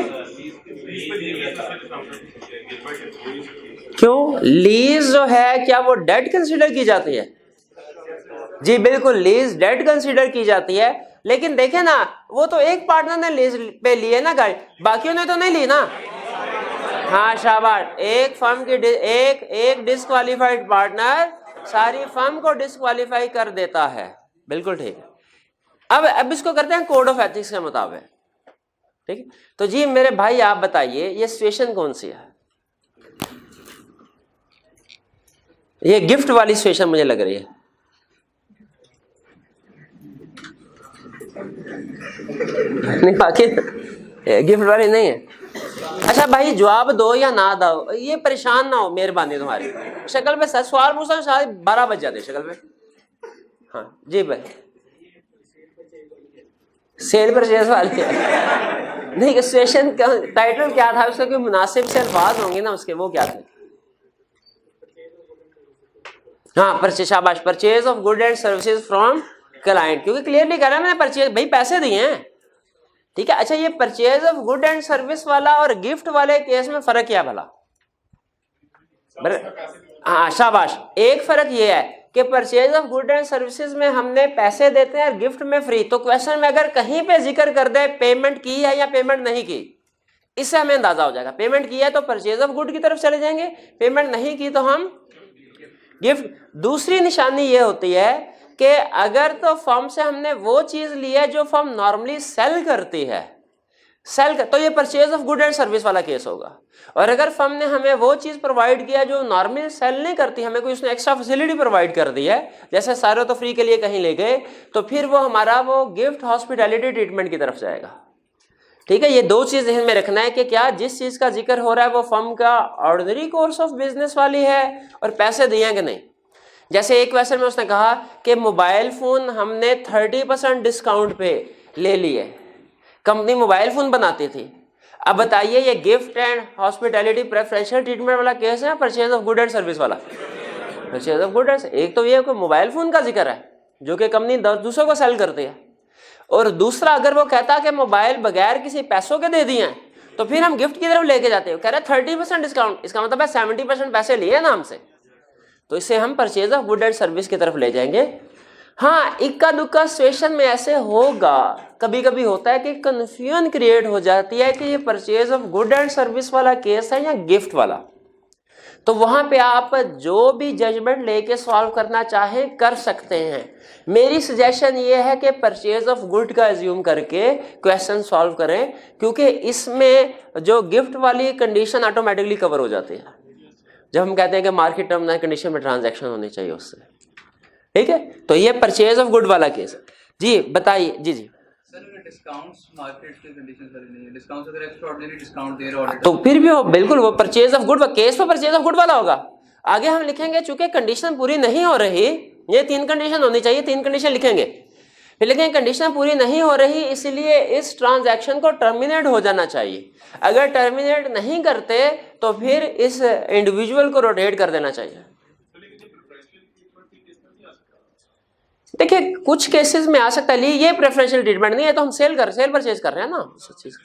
क्यों? लीज जो है क्या वो डेट कंसीडर की जाती है? जी बिल्कुल, लीज डेट कंसीडर की जाती है। लेकिन देखे ना, वो तो एक पार्टनर ने लीज पे लिए ना गाड़ी, बाकियों ने तो नहीं ली ना। हाँ शाबाश, एक फर्म की एक डिस्क्वालीफाइड पार्टनर सारी फर्म को डिस्क्वालीफाई कर देता है। बिल्कुल ठीक है। अब इसको करते हैं कोड ऑफ एथिक्स के मुताबिक, ठीक है। तो जी मेरे भाई आप बताइए ये सिचुएशन कौन सी है? ये गिफ्ट वाली सिचुएशन मुझे लग रही है। नहीं बाकी गिफ्ट वाली नहीं है। अच्छा भाई जवाब दो या ना दो, ये परेशान ना हो, मेहरबानी तुम्हारी। शक्ल पे सवाल पूछता हूँ, शायद 12 बज जाते शक्ल पे। हाँ जी भाई, सेल परचेज वाली है। नहीं सिचुएशन टाइटल क्या था उसका, कोई मुनासिब से अल्फाज होंगे ना उसके, वो क्या थे? हाँ परचेज, शाबाश, purchase of good and services from client, क्योंकि क्लियरली कह रहा है मैंने परचेज, भाई पैसे दिए हैं, ठीक है। अच्छा ये purchase of good and service वाला और गिफ्ट वाले केस में फर्क क्या भला? हाँ शाबाश, एक फर्क ये है कि purchase of good and services में हमने पैसे देते हैं और गिफ्ट में फ्री। तो क्वेश्चन में अगर कहीं पे जिक्र कर दे पेमेंट की है या पेमेंट नहीं की, इससे हमें अंदाजा हो जाएगा। पेमेंट की है तो परचेज ऑफ गुड की तरफ चले जाएंगे, पेमेंट नहीं की तो हम गिफ्ट। दूसरी निशानी ये होती है कि अगर तो फर्म से हमने वो चीज ली है जो फर्म नॉर्मली सेल करती है, तो ये purchase of good and service वाला केस होगा। और अगर फर्म ने हमें वो चीज प्रोवाइड किया जो नॉर्मली सेल नहीं करती, हमें कोई उसने एक्स्ट्रा फैसिलिटी प्रोवाइड कर दी है, जैसे सारे तो फ्री के लिए कहीं ले गए, तो फिर वो हमारा वो गिफ्ट हॉस्पिटैलिटी ट्रीटमेंट की तरफ जाएगा, ठीक है। ये दो चीज ध्यान में रखना है कि क्या जिस चीज का जिक्र हो रहा है वो फर्म का ऑर्डिनरी कोर्स ऑफ बिजनेस वाली है और पैसे दिए हैं कि नहीं। जैसे एक क्वेश्चन में उसने कहा कि मोबाइल फोन हमने 30% डिस्काउंट पे ले लिए, कंपनी मोबाइल फोन बनाती थी। अब बताइए ये gift and hospitality preferential treatment वाला केस है, purchase of good and service वाला? परचेज ऑफ गुड एंड, एक तो ये कोई मोबाइल फोन का जिक्र है जो कि कंपनी दूसरों को सेल करती है, और दूसरा अगर वो कहता कि मोबाइल बगैर किसी पैसों के दे दिए हैं तो फिर हम गिफ्ट की तरफ लेके जाते हैं। कह रहे 30% डिस्काउंट, इसका मतलब है 70% पैसे लिए ना हमसे, तो इससे हम purchase of good and service की तरफ ले जाएंगे। हाँ इक्का दुक्का सिचुएशन में ऐसे होगा, कभी कभी होता है कि कंफ्यूजन क्रिएट हो जाती है कि ये purchase of good and service वाला केस है या गिफ्ट वाला। तो वहां पे आप जो भी जजमेंट लेके सॉल्व करना चाहें कर सकते हैं। मेरी सजेशन ये है कि परचेज ऑफ गुड का एज्यूम करके क्वेश्चन सॉल्व करें, क्योंकि इसमें जो गिफ्ट वाली कंडीशन ऑटोमेटिकली कवर हो जाती है जब हम कहते हैं कि मार्केट टर्म एंड कंडीशन में ट्रांजैक्शन होनी चाहिए उससे, ठीक है। तो ये परचेज ऑफ गुड वाला केस जी, बताइए। जी जी सर डिस्काउंट्स मार्केट की कंडीशन सर नहीं है, डिस्काउंट्स अगर एक्स्ट्राऑर्डिनरी डिस्काउंट दे रहे हो तो फिर भी हो बिल्कुल वो परचेज ऑफ गुड केस तो परचेज ऑफ गुड वाला होगा। आगे हम लिखेंगे चूंकि कंडीशन पूरी नहीं हो रही, ये 3 कंडीशन होनी चाहिए, 3 कंडीशन लिखेंगे, फिर लिखेंगे कंडीशन पूरी नहीं हो रही इसलिए इस ट्रांजैक्शन को टर्मिनेट हो जाना चाहिए। अगर टर्मिनेट नहीं करते तो फिर इस इंडिविजुअल को रोटेट कर देना चाहिए। देखिए कुछ केसेस में आ सकता है, ये प्रेफरेंशियल ट्रीटमेंट नहीं है, तो हम सेल परचेज कर रहे हैं ना चीज।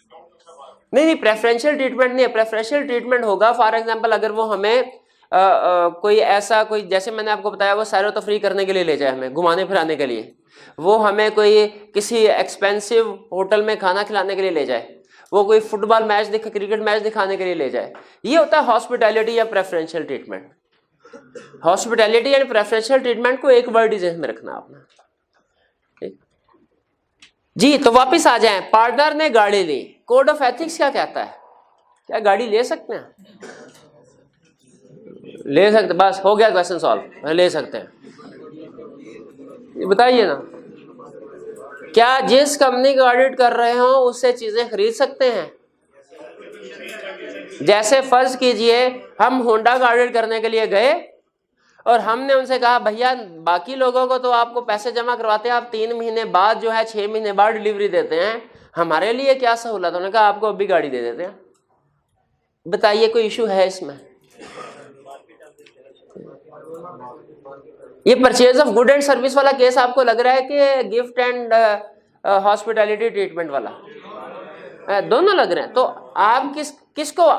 नहीं प्रेफरेंशियल ट्रीटमेंट नहीं है। प्रेफरेंशियल ट्रीटमेंट होगा फॉर एग्जांपल अगर वो हमें कोई ऐसा कोई, जैसे मैंने आपको बताया वो सैर व तफरीह करने के लिए ले जाए, हमें घुमाने फिराने के लिए, वो हमें कोई किसी एक्सपेंसिव होटल में खाना खिलाने के लिए ले जाए, वो कोई फुटबॉल मैच क्रिकेट मैच दिखाने के लिए ले जाए, ये होता है हॉस्पिटैलिटी या preferential treatment. Hospitality and preferential treatment को एक वर्ड ध्यान में रखना आपने, ठीक जी। तो वापस आ जाएं, पार्टनर ने गाड़ी ली, कोड ऑफ एथिक्स क्या कहता है? क्या गाड़ी ले सकते हैं? ले सकते, बस हो गया क्वेश्चन सॉल्व, ले सकते हैं। बताइए ना, क्या जिस कंपनी का ऑडिट कर रहे हो उससे चीजें खरीद सकते हैं? जैसे फर्ज कीजिए हम होंडा का ऑडिट करने के लिए गए और हमने उनसे कहा भैया बाकी लोगों को तो आपको पैसे जमा करवाते हैं, आप 3 महीने बाद जो है 6 महीने बाद डिलीवरी देते हैं, हमारे लिए क्या सहूलत? उन्होंने कहा आपको अभी गाड़ी दे देते हैं। बताइए कोई इशू है इसमें? ये purchase of good and service वाला केस आपको लग रहा है कि गिफ्ट एंड हॉस्पिटैलिटी ट्रीटमेंट वाला? दोनों लग रहे हैं। तो आप किसको?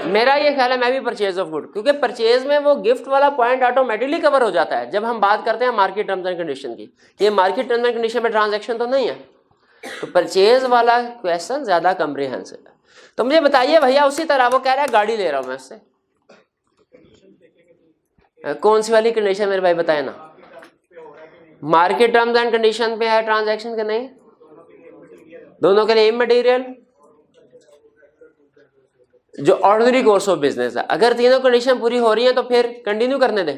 मेरा ये ख्याल है मैं भी परचेज ऑफ गुड, क्योंकि परचेज में वो गिफ्ट वाला पॉइंट ऑटोमेटिकली कवर हो जाता है जब हम बात करते हैं मार्केट टर्म्स एंड कंडीशन की। ये मार्केट टर्म्स एंड कंडीशन में ट्रांजैक्शन तो नहीं है, तो परचेज वाला क्वेश्चन ज्यादा कम्प्रिहेंसिव है। तो मुझे बताइए भैया, उसी तरह वो कह रहा है गाड़ी ले रहा हूं मैं उससे, कौन सी वाली कंडीशन मेरे भाई बताए ना? मार्केट टर्म्स एंड कंडीशन पे है ट्रांजैक्शन के नहीं? दोनों के लिए इमटेरियल, जो ऑर्डिनरी कोर्स ऑफ बिजनेस है। अगर तीनों कंडीशन पूरी हो रही है तो फिर कंटिन्यू करने दें,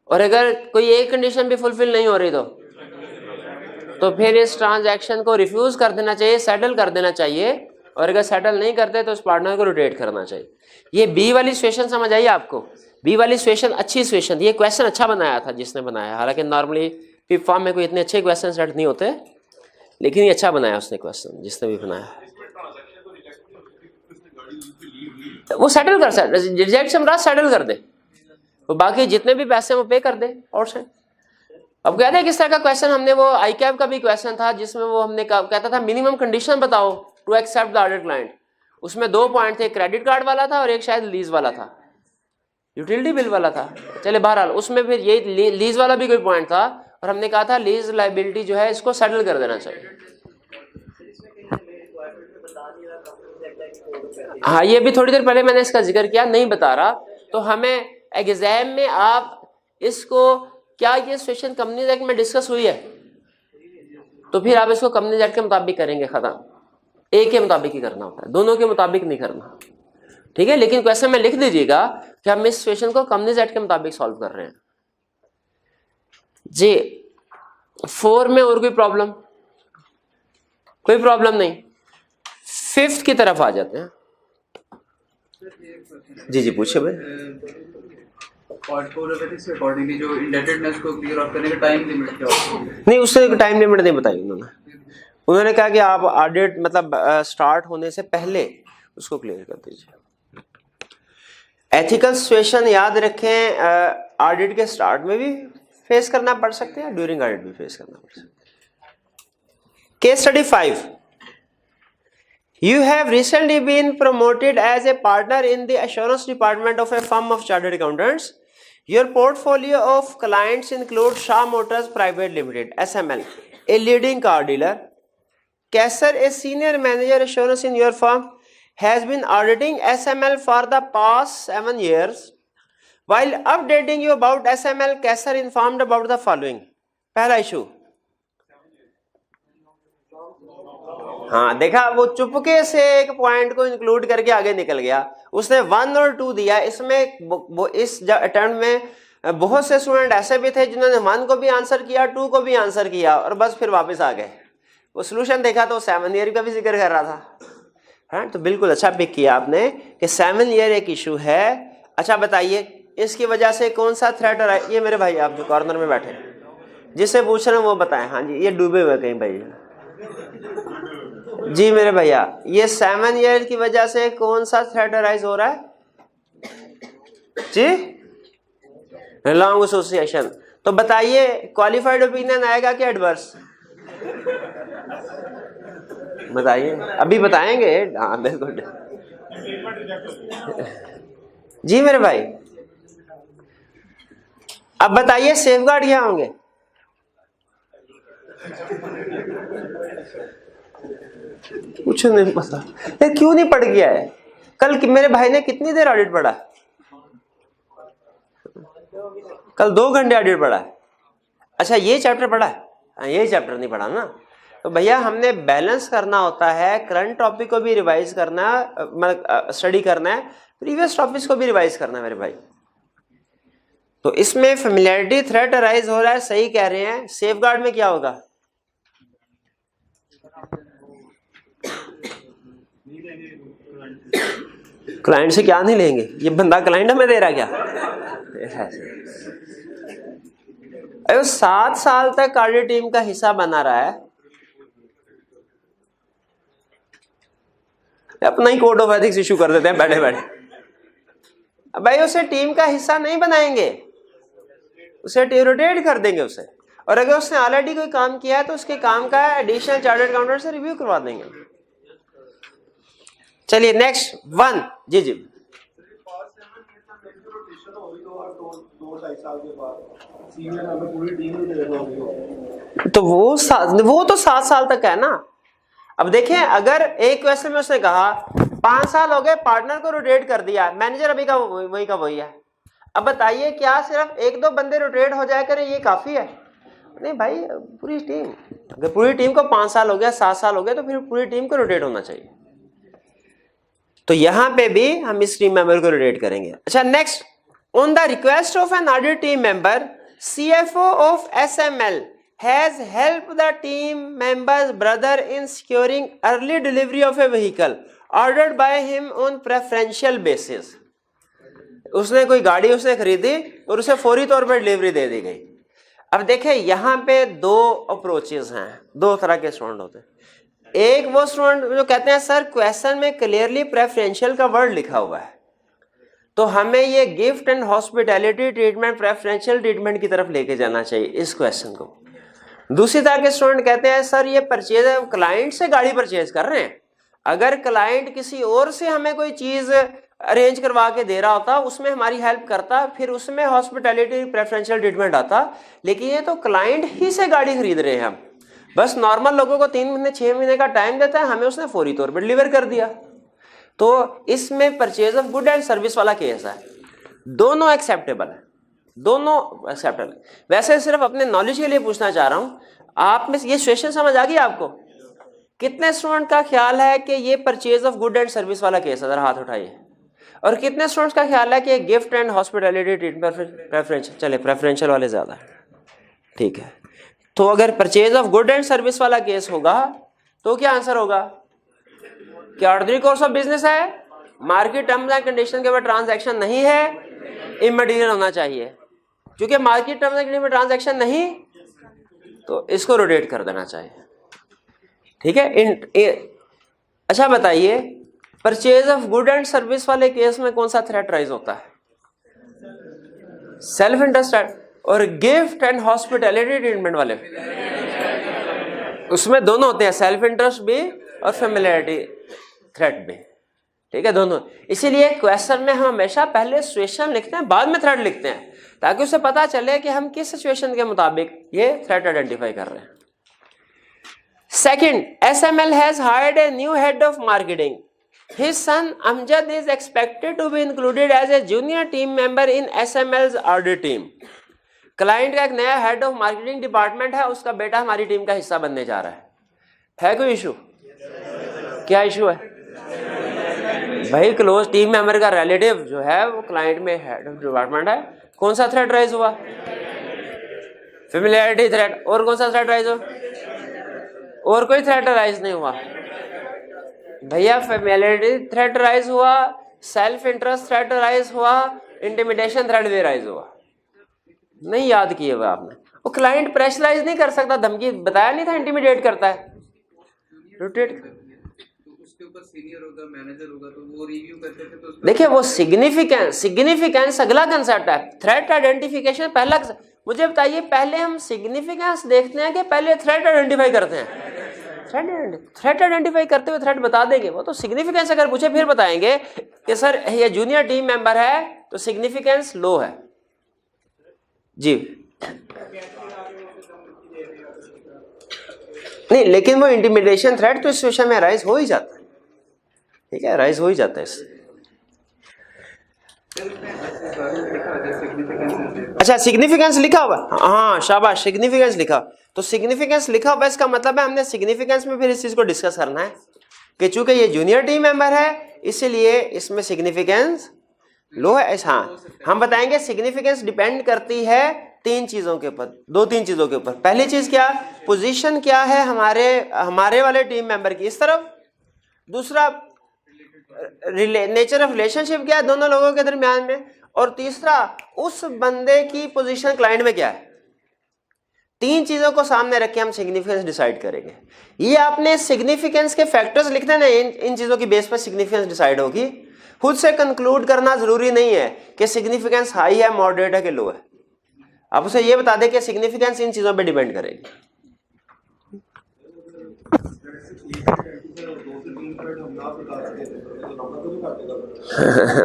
और अगर कोई एक कंडीशन भी फुलफिल नहीं हो रही तो फिर इस ट्रांजैक्शन को रिफ्यूज कर देना चाहिए, सेटल कर देना चाहिए, और अगर सेटल नहीं करते तो उस पार्टनर को रोटेट करना चाहिए। ये बी वाली सिचुएशन समझ आई आपको? बी वाली सिचुएशन अच्छी सिचुएशन थी, ये क्वेश्चन अच्छा बनाया था जिसने बनाया, हालांकि नॉर्मली पिप फॉर्म में कोई इतने अच्छे क्वेश्चन सेट नहीं होते, लेकिन ये अच्छा बनाया उसने क्वेश्चन जिसने भी बनाया। वो सेटल कर सकते, रिजेक्शन रहा सेटल कर दे, तो बाकी जितने भी पैसे वो पे कर दे। और से अब कहते हैं किस तरह का क्वेश्चन, हमने वो आई कैप का भी क्वेश्चन था जिसमें वो हमने कहता था मिनिमम कंडीशन बताओ to accept the order client. उसमें 2 पॉइंट थे, क्रेडिट कार्ड वाला था और एक शायद लीज वाला था, यूटिलिटी बिल वाला था। चले बहरहाल उसमें फिर ये लीज वाला भी कोई पॉइंट था, और हमने कहा था लीज लाइबिलिटी जो है इसको सेटल कर देना चाहिए। हाँ, ये भी थोड़ी देर पहले मैंने इसका जिक्र किया, नहीं बता रहा। तो हमें एग्जाम में आप इसको, क्या ये सिचुएशन कंपनीज एक्ट में डिस्कस हुई है, तो फिर आप इसको कंपनीज एक्ट के मुताबिक करेंगे, खत्म। एक के मुताबिक ही करना होता है, दोनों के मुताबिक नहीं करना, ठीक है। लेकिन क्वेश्चन में लिख दीजिएगा कि हम इस सिचुएशन को कंपनीज एक्ट के मुताबिक सॉल्व कर रहे हैं जी। 4 में और कोई प्रॉब्लम? कोई प्रॉब्लम नहीं। 5th की तरफ आ जाते हैं। जी जी पूछिए भाई। अकॉर्डिंगली जो इंडेटेडनेस को क्लियर ऑफ करने का टाइम लिमिट क्या होता है? नहीं, उससे टाइम लिमिट नहीं बताई उन्होंने कहा कि आप ऑडिट मतलब स्टार्ट होने से पहले उसको क्लियर कर दीजिए। एथिकल सिचुएशन याद रखें, ऑडिट के स्टार्ट में भी फेस करना पड़ सकते हैं, ड्यूरिंग ऑडिट भी फेस करना पड़ सकता है। Case study 5, you have recently been promoted as a partner in the assurance department of a firm of chartered accountants. Your portfolio of clients include Shah Motors Private Limited (SML), a leading car dealer. Kesar, a senior manager assurance in your firm, has been auditing SML for the past 7 years. While updating you about SML, Kesar informed about the following. पहला इशू, हाँ देखा, वो चुपके से एक पॉइंट को इंक्लूड करके आगे निकल गया। उसने 1 और 2 दिया। इसमें इस अटेम्प्ट में बहुत से स्टूडेंट ऐसे भी थे जिन्होंने 1 को भी आंसर किया, 2 को भी आंसर किया, और बस फिर वापस आ गए। वो सोल्यूशन देखा तो 7 ईयर का भी जिक्र कर रहा था। हाँ, तो बिल्कुल अच्छा पिक किया आपने कि 7 ईयर एक इशू है। अच्छा बताइए, इसकी वजह से कौन सा थ्रेट हो रहा है? ये मेरे भाई आप जो कॉर्नर में बैठे जिससे पूछ रहे हैं वो बताएं। हाँ जी, ये डूबे हुए कहीं भाई जी मेरे भैया, ये 7 ईयर की वजह से कौन सा थ्रेट राइज हो रहा है जी? Long association. तो बताइए, क्वालिफाइड ओपिनियन आएगा कि एडवर्स? बताइए, अभी बताएंगे। हाँ बिल्कुल जी मेरे भाई। अब बताइए सेफगार्ड क्या होंगे? कुछ नहीं पता। ये क्यों नहीं पढ़ गया है? कल मेरे भाई ने कितनी देर ऑडिट पढ़ा? कल 2 घंटे ऑडिट पढ़ा है। अच्छा, ये चैप्टर पढ़ा है? ये चैप्टर नहीं पढ़ा ना। तो भैया हमने बैलेंस करना होता है, करंट टॉपिक को भी रिवाइज करना, मतलब स्टडी करना है, प्रीवियस टॉपिक्स को भी रिवाइज करना है मेरे भाई। तो इसमें फेमिलियरिटी थ्रेट अराइज हो रहा है, सही कह रहे हैं। सेफगार्ड में क्या होगा? क्लाइंट से क्या नहीं लेंगे? ये बंदा क्लाइंट हमें दे रहा क्या? अरे 7 साल तक ऑडिट टीम का हिस्सा बना रहा है, अपना ही कोड ऑफ एथिक्स इशू कर देते हैं बैठे बैठे। अब भाई उसे टीम का हिस्सा नहीं बनाएंगे, उसे रोटेट कर देंगे उसे। और अगर उसने ऑलरेडी कोई काम किया है तो उसके काम का एडिशनल चार्टर्ड अकाउंटेंट से रिव्यू करवा देंगे। चलिए नेक्स्ट 1 जी जी। तो वो तो 7 साल तक है ना। अब देखें, अगर एक क्वेश्चन में उसने कहा 5 साल हो गए पार्टनर को रोटेट कर दिया, मैनेजर अभी का वही का वही है, अब बताइए क्या सिर्फ 1-2 बंदे रोटेट हो जाए करें ये काफी है? नहीं भाई, पूरी टीम, अगर पूरी टीम को 5 साल हो गया 7 साल हो गए तो फिर पूरी टीम को रोटेट होना चाहिए। तो यहां पे भी हम इस टीम मेंबर को रोटेट करेंगे। अच्छा next, on the request of an audit team member, CFO of SML has helped the team member's brother in securing early delivery of a vehicle ordered by him on preferential basis। उसने कोई गाड़ी उसने खरीदी और उसे फौरी तौर पर डिलीवरी दे दी गई। अब देखें यहाँ पे 2 अप्रोचेस हैं, 2 तरह के स्टूडेंट होते हैं। एक वो स्टूडेंट जो कहते हैं सर क्वेश्चन में क्लियरली प्रेफरेंशियल का वर्ड लिखा हुआ है, तो हमें ये gift and hospitality treatment preferential treatment की तरफ लेके जाना चाहिए इस क्वेश्चन को। दूसरी तरह के स्टूडेंट कहते हैं सर ये परचेज क्लाइंट से गाड़ी परचेज कर रहे हैं, अगर क्लाइंट किसी और से हमें कोई चीज अरेंज करवा के दे रहा होता उसमें हमारी हेल्प करता, फिर उसमें हॉस्पिटैलिटी प्रेफरेंशियल ट्रीटमेंट आता, लेकिन ये तो क्लाइंट ही से गाड़ी खरीद रहे हैं हम, बस नॉर्मल लोगों को 3 महीने 6 महीने का टाइम देता है, हमें उसने फौरी तौर पर डिलीवर कर दिया। तो इसमें purchase of good and service वाला केस है, दोनों एक्सेप्टेबल है, दोनों एक्सेप्टेबल। वैसे सिर्फ अपने नॉलेज के लिए पूछना चाह रहा हूं, आप में ये सिचुएशन समझ आ गई आपको? कितने स्टूडेंट का ख्याल है कि ये purchase of good and service वाला केस है? जरा हाथ उठाइए। और कितने स्टूडेंट्स का ख्याल है कि gift and hospitality treatment preferential? चले प्रेफरेंशियल वाले ज्यादा है, ठीक है। तो अगर purchase of good and service वाला केस होगा तो क्या आंसर होगा? क्या ऑर्डिनरी कोर्स ऑफ बिजनेस है, मार्केट टर्म्स एंड कंडीशन के ऊपर ट्रांजैक्शन नहीं है, इमटेरियल होना चाहिए। क्योंकि मार्केट टर्म्स एंड कंडीशन में ट्रांजैक्शन नहीं तो इसको रोटेट कर देना चाहिए, ठीक है। अच्छा बताइए, purchase of good and service वाले केस में कौन सा थ्रेट राइज होता है? Self interest. और गिफ्ट एंड हॉस्पिटैलिटी ट्रीटमेंट वाले उसमें दोनों होते हैं, सेल्फ इंटरेस्ट भी और फेमिलियरिटी थ्रेट भी, ठीक है, दोनों। इसीलिए क्वेश्चन में हम हमेशा पहले सिचुएशन लिखते हैं बाद में थ्रेट लिखते हैं, ताकि उसे पता चले कि हम किस सिचुएशन के मुताबिक ये थ्रेट आइडेंटिफाई कर रहे हैं। Second, SML has hired a new head of marketing. His son Amjad is expected to be included as a junior team member in SML's audit team. Client का एक नया हेड ऑफ मार्केटिंग डिपार्टमेंट है, उसका बेटा हमारी टीम का हिस्सा बनने जा रहा है कोई इशू? क्या इशू है भाई? क्लोज टीम मेंबर का रिलेटिव जो है वो क्लाइंट में हेड ऑफ डिपार्टमेंट है, कौन सा थ्रेट राइज हुआ? Familiarity threat. और कौन सा थ्रेट राइज हुआ? और कोई थ्रेट राइज नहीं हुआ भैया। फेमिलियरिटी थ्रेट राइज हुआ, सेल्फ इंटरेस्ट थ्रेट राइज हुआ, इंटिमिडेशन थ्रेट भी राइज हुआ। नहीं याद किए हुआ आपने? वो क्लाइंट प्रेशराइज नहीं कर सकता, धमकी बताया नहीं था, इंटिमिडेट करता है, रोटेट। उसके ऊपर सीनियर होगा, मैनेजर होगा, तो वो रिव्यू करते थे। तो देखिए वो सिग्निफिकेंस अगला कंसेप्ट है, थ्रेट आइडेंटिफिकेशन पहला। मुझे बताइए पहले हम सिग्निफिकेंस देखते हैं कि पहले थ्रेट आइडेंटिफाई करते हैं? थ्रेट आइडेंटिफाई करते हुए थ्रेट बता देंगे, वो तो सिग्निफिकेंस अगर पूछे फिर बताएंगे कि सर ये जूनियर टीम मेंबर है तो सिग्निफिकेंस लो है जी। नहीं, लेकिन वो इंटिमिडेशन थ्रेट तो इस सिचुएशन में राइज हो ही जाता है, ठीक है, राइज हो ही जाता है। अच्छा सिग्निफिकेंस लिखा हुआ, हाँ शाबाश, सिग्निफिकेंस लिखा। तो सिग्निफिकेंस लिखा हुआ इसका मतलब है हमने सिग्निफिकेंस में फिर इस चीज को डिस्कस करना है कि चूंकि ये जूनियर टीम मेंबर है इसलिए इसमें सिग्निफिकेंस लो है। हाँ हम बताएंगे सिग्निफिकेंस डिपेंड करती है 3 चीजों के ऊपर, 2-3 चीजों के ऊपर। पहली चीज क्या, पोजीशन क्या है हमारे वाले टीम मेंबर की इस तरफ, दूसरा नेचर ऑफ रिलेशनशिप क्या है दोनों लोगों के दरमियान में, और तीसरा उस बंदे की पोजीशन क्लाइंट में क्या है। 3 चीजों को सामने रख के हम सिग्निफिकेंस डिसाइड करेंगे। ये आपने सिग्निफिकेंस के फैक्टर्स लिखने ना, इन चीजों की बेस पर सिग्निफिकेंस डिसाइड होगी। खुद से कंक्लूड करना जरूरी नहीं है कि सिग्निफिकेंस हाई है, मॉडरेट है कि लो है। आप उसे ये बता दें कि सिग्निफिकेंस इन चीजों पे डिपेंड करेगी।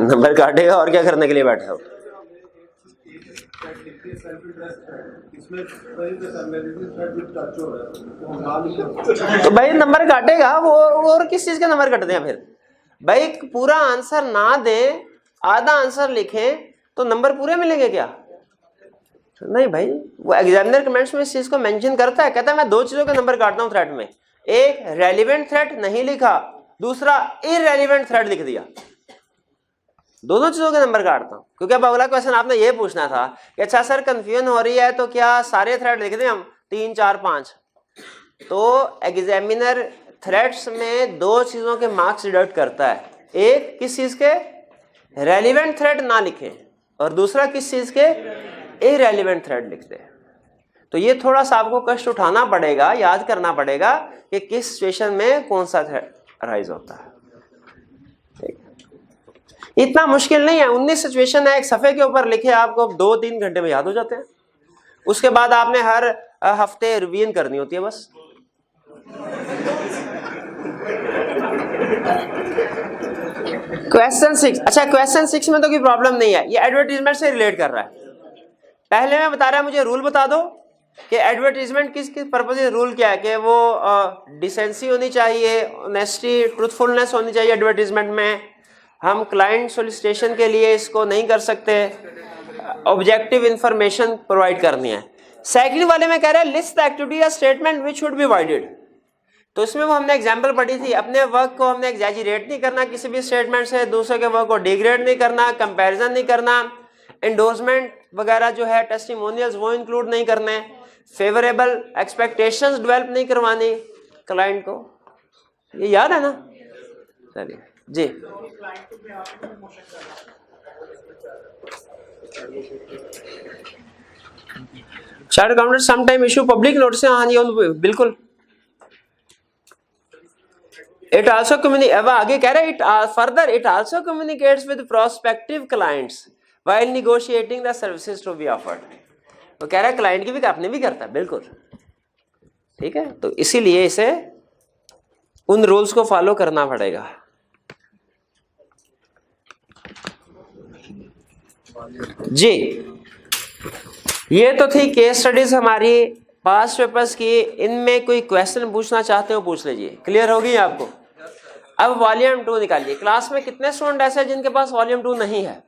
नंबर काटेगा और क्या करने के लिए बैठे हो? तो भाई नंबर काटेगा वो, और किस चीज के नंबर कटते हैं फिर? भाई पूरा आंसर ना दे, आधा आंसर लिखें तो नंबर पूरे मिलेंगे क्या? नहीं भाई, वो एग्जामिनर कमेंट्स में इस चीज को मेंशन करता है, कहता है मैं दो चीजों के नंबर काटता हूं थ्रेड में, एक रेलिवेंट थ्रेड नहीं लिखा, दूसरा इररेलिवेंट थ्रेड लिख दिया, दोनों चीजों के नंबर काटता हूं। क्योंकि अब अगला क्वेश्चन आपने ये पूछना था कि अच्छा सर कंफ्यूजन हो रही है तो क्या सारे थ्रेड लिख दें हम 3 4 5? तो एग्जामिनर थ्रेड्स में दो चीजों के मार्क्स डिडक्ट करता है, एक किस चीज के रेलिवेंट थ्रेड ना लिखें और दूसरा किस चीज के इररेलिवेंट थ्रेड लिखते हैं। तो ये थोड़ा सा आपको कष्ट उठाना पड़ेगा, याद करना पड़ेगा कि किस सिचुएशन में कौन सा थ्रेड राइज होता है। इतना मुश्किल नहीं है, 19 सिचुएशन है, एक सफे के ऊपर लिखे, आपको 2-3 घंटे में याद हो जाते हैं। उसके बाद आपने हर हफ्ते रिवीजन करनी होती है बस। क्वेश्चन 6, अच्छा क्वेश्चन 6 में तो कोई प्रॉब्लम नहीं है, ये एडवर्टीजमेंट से रिलेट कर रहा है। पहले मैं बता रहा, मुझे रूल बता दो कि एडवर्टीजमेंट किस किस पर्पज से, रूल क्या है कि वो डिसेंसी होनी चाहिए, ऑनेस्टी, ट्रूथफुलनेस होनी चाहिए एडवर्टीजमेंट में, हम क्लाइंट सोलिसिटेशन के लिए इसको नहीं कर सकते, ऑब्जेक्टिव इंफॉर्मेशन प्रोवाइड करनी है। सेकंड वाले में कह रहा है लिस्ट द एक्टिविटी या statement which should be avoided. तो इसमें वो हमने एग्जांपल पढ़ी थी, अपने वर्क को हमने एग्जैजरेट नहीं करना किसी भी स्टेटमेंट से, दूसरे के वर्क को डिग्रेड नहीं करना, कंपैरिजन नहीं करना, एंडोर्समेंट वगैरह जो है टेस्टिमोनियल्स वो इंक्लूड नहीं करने, फेवरेबल एक्सपेक्टेशंस डेवलप नहीं करवानी क्लाइंट को। ये याद है ना? चलिए जी। Chart accountant some time issue public notice, हाँ जी बिल्कुल। इट आल्सो आगे कह रहे हैं further it also communicates with prospective clients while negotiating the services to be offered. तो कह रहा है क्लाइंट की भी अपने भी करता है, बिल्कुल ठीक है। तो इसीलिए इसे उन रूल्स को फॉलो करना पड़ेगा। जी, ये तो थी केस स्टडीज हमारी पास्ट पेपर्स की। इनमें कोई क्वेश्चन पूछना चाहते हो पूछ लीजिए, क्लियर होगी आपको। अब वॉल्यूम 2 निकालिए। क्लास में कितने स्टूडेंट ऐसे हैं जिनके पास वॉल्यूम 2 नहीं है?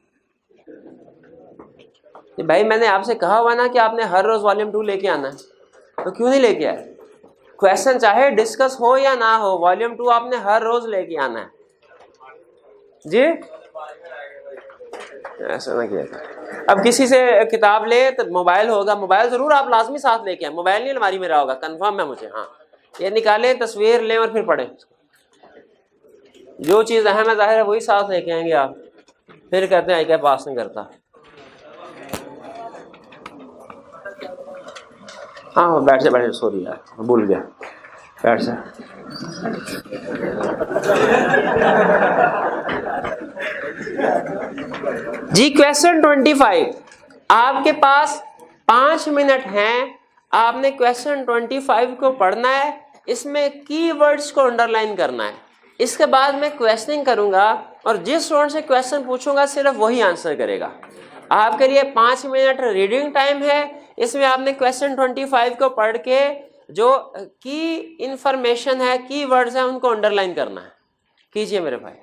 भाई मैंने आपसे कहा हुआ ना कि आपने हर रोज वॉल्यूम 2 लेके आना है, तो क्यों नहीं लेके आए? क्वेश्चन चाहे डिस्कस हो या ना हो, वॉल्यूम 2 आपने हर रोज लेके आना है जी। ऐसा ना किया। अब किसी से किताब ले तो मोबाइल होगा, मोबाइल जरूर आप लाजमी साथ लेके आए, मोबाइल नहीं अलमारी में रहा होगा, कंफर्म है मुझे। हाँ, ये निकालें, तस्वीर लें और फिर पढ़ें। जो चीज़ अहम है जाहिर है वही साथ लेके आएंगे आप, फिर कहते हैं क्या पास नहीं करता। हाँ बैठ जा सॉरी यार भूल गया, बैठ जा। जी क्वेश्चन 25, आपके पास 5 मिनट हैं, आपने क्वेश्चन 25 को पढ़ना है, इसमें कीवर्ड्स को अंडरलाइन करना है। इसके बाद मैं क्वेश्चनिंग करूंगा और जिस स्टूडेंट से क्वेश्चन पूछूंगा सिर्फ वही आंसर करेगा। आपके लिए 5 मिनट रीडिंग टाइम है, इसमें आपने क्वेश्चन 25 को पढ़ के जो की इंफॉर्मेशन है, की वर्ड्स है, उनको अंडरलाइन करना है। कीजिए मेरे भाई।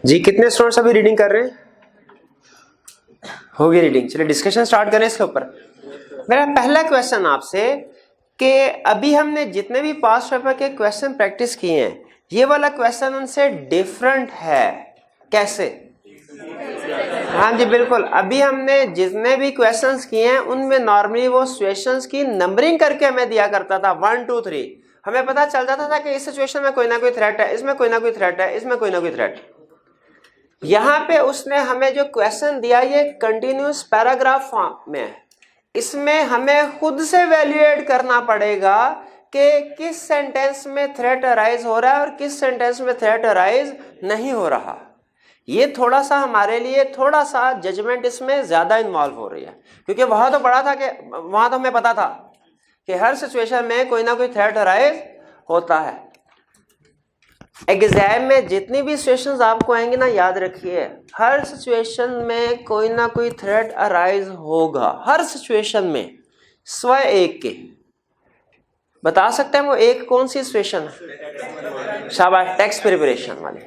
जी कितने स्टूडेंट्स अभी रीडिंग कर रहे हैं? होगी रीडिंग। चलिए डिस्कशन स्टार्ट करें इसके ऊपर। मेरा पहला क्वेश्चन आपसे कि अभी हमने जितने भी पास्ट पेपर के क्वेश्चन प्रैक्टिस किए हैं, ये वाला क्वेश्चन उनसे डिफरेंट है। कैसे? हाँ जी बिल्कुल। अभी हमने जितने भी क्वेश्चंस किए हैं उनमें नॉर्मली वो सिचुएशंस की नंबरिंग करके हमें दिया करता था 1 2 3। हमें पता चल जाता था कि इस सिचुएशन में कोई ना कोई थ्रेट है, इसमें कोई ना कोई थ्रेट है, इसमें कोई ना कोई थ्रेट। यहाँ पे उसने हमें जो क्वेश्चन दिया ये कंटिन्यूस पैराग्राफ फॉर्म में है। इसमें हमें खुद से वैल्यूएट करना पड़ेगा कि किस सेंटेंस में थ्रेट अराइज हो रहा है और किस सेंटेंस में थ्रेट अराइज नहीं हो रहा। ये थोड़ा सा हमारे लिए थोड़ा सा जजमेंट इसमें ज्यादा इन्वॉल्व हो रही है, क्योंकि वहां तो पढ़ा था कि वहां तो हमें पता था कि हर सिचुएशन में कोई ना कोई थ्रेट अराइज होता है। एग्जाम में जितनी भी सिचुएशंस आपको आएंगी ना, याद रखिए हर सिचुएशन में कोई ना कोई थ्रेट अराइज होगा। हर सिचुएशन में स्वयं एक के बता सकते हैं वो एक कौन सी सिचुएशन है? शाबाश, टेक्स्ट प्रिपरेशन वाली।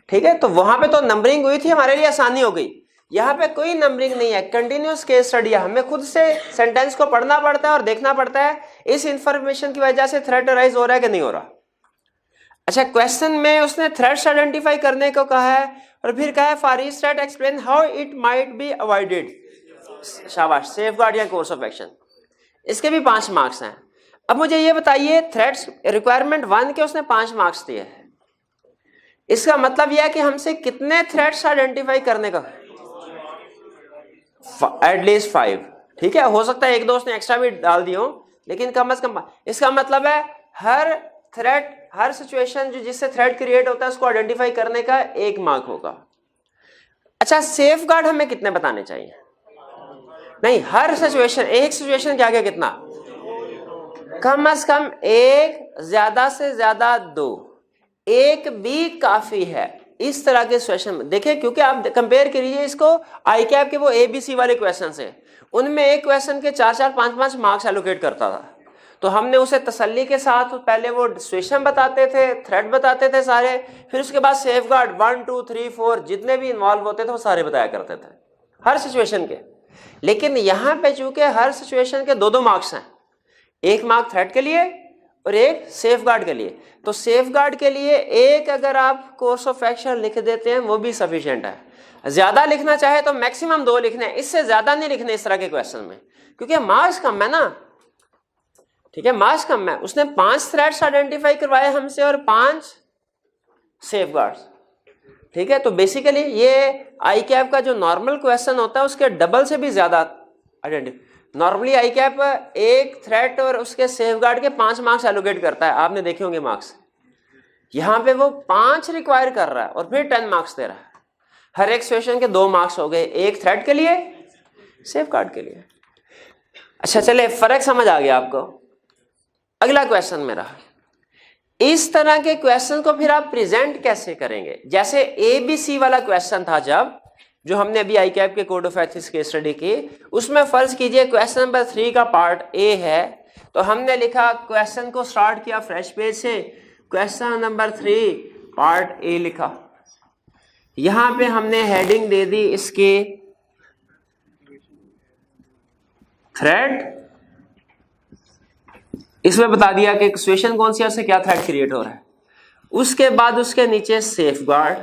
ठीक है, तो वहां पे तो नंबरिंग हुई थी, हमारे लिए आसानी हो गई। यहाँ पे कोई नंबरिंग नहीं है, कंटिन्यूस केस स्टडी है। हमें खुद से सेंटेंस को पढ़ना पड़ता है और देखना पड़ता है इस इंफॉर्मेशन की वजह से थ्रेट अराइज हो रहा है कि नहीं हो रहा। अच्छा, क्वेश्चन में उसने थ्रेट्स आइडेंटिफाई करने को कहा है और फिर कहा है for each threat explain how it might be avoided. शाबाश, सेफगार्ड या कोर्स ऑफ एक्शन। इसके भी 5 मार्क्स हैं। अब मुझे ये बताइए, थ्रेट्स रिक्वायरमेंट 1 के उसने 5 मार्क्स दिए हैं। इसका मतलब यह है कि हमसे कितने थ्रेट्स आइडेंटिफाई करने का? एटलीस्ट 5। ठीक है, हो सकता है एक दो उसने एक्स्ट्रा भी डाल दिए हो, लेकिन कम से कम। इसका मतलब है हर थ्रेट, हर सिचुएशन जो जिससे थ्रेट क्रिएट होता है उसको आइडेंटिफाई करने का 1 मार्क होगा। अच्छा, सेफ गार्ड हमें कितने बताने चाहिए? नहीं, हर सिचुएशन, एक सिचुएशन के आगे कितना? कम से कम 1, ज्यादा से ज्यादा 2। 1 भी काफी है। इस तरह के सिचुएशन में देखिए, क्योंकि आप कंपेयर करिए इसको आई कैप के वो ABC वाले क्वेश्चन से, उनमें एक क्वेश्चन के 4-4, 5-5 मार्क्स एलोकेट करता था। तो हमने उसे तसल्ली के साथ पहले वो सिचुएशन बताते थे, थ्रेट बताते थे सारे, फिर उसके बाद सेफगार्ड 1, 2, 3, 4 जितने भी इन्वॉल्व होते थे वो सारे बताया करते थे हर सिचुएशन के। लेकिन यहाँ पे चूंकि हर सिचुएशन के 2-2 मार्क्स हैं, 1 मार्क थ्रेट के लिए और 1 सेफगार्ड के लिए, तो सेफगार्ड के लिए 1 अगर आप कोर्स ऑफ एक्शन लिख देते हैं वो भी सफिशिएंट है। ज्यादा लिखना चाहे तो मैक्सिमम 2 लिखने हैं, इससे ज्यादा नहीं लिखने इस तरह के क्वेश्चन में, क्योंकि मार्क्स कम है ना। ठीक है, मार्क्स कम है। उसने 5 थ्रेट्स आइडेंटिफाई करवाए हमसे और 5 सेफगार्ड्स। ठीक है, तो बेसिकली ये आई कैप का जो नॉर्मल क्वेश्चन होता है उसके डबल से भी ज्यादा identify. Normally I cap 1 threat और उसके सेफगार्ड के 5 मार्क्स एलोकेट करता है, आपने देखे होंगे मार्क्स। यहां पे वो 5 रिक्वायर कर रहा है और फिर 10 मार्क्स दे रहा है। हर एक सिचुएशन के 2 मार्क्स हो गए, 1 थ्रेट के लिए, सेफगार्ड के लिए। अच्छा चले, फर्क समझ आ गया आपको। अगला क्वेश्चन मेरा, इस तरह के क्वेश्चन को फिर आप प्रेजेंट कैसे करेंगे? जैसे ABC वाला क्वेश्चन था जब, जो हमने अभी आई कैप के कोड ऑफ एथिक्स की स्टडी की, उसमें फर्ज कीजिए क्वेश्चन नंबर 3 का पार्ट A है, तो हमने लिखा क्वेश्चन को स्टार्ट किया फ्रेश पेज से, क्वेश्चन नंबर 3 पार्ट A लिखा। यहां पे हमने हेडिंग दे दी इसकी थ्रेट, इसमें बता दिया कि सिचुएशन कौन सी है, उससे क्या थ्रेट क्रिएट हो रहा है। उसके बाद उसके नीचे सेफगार्ड,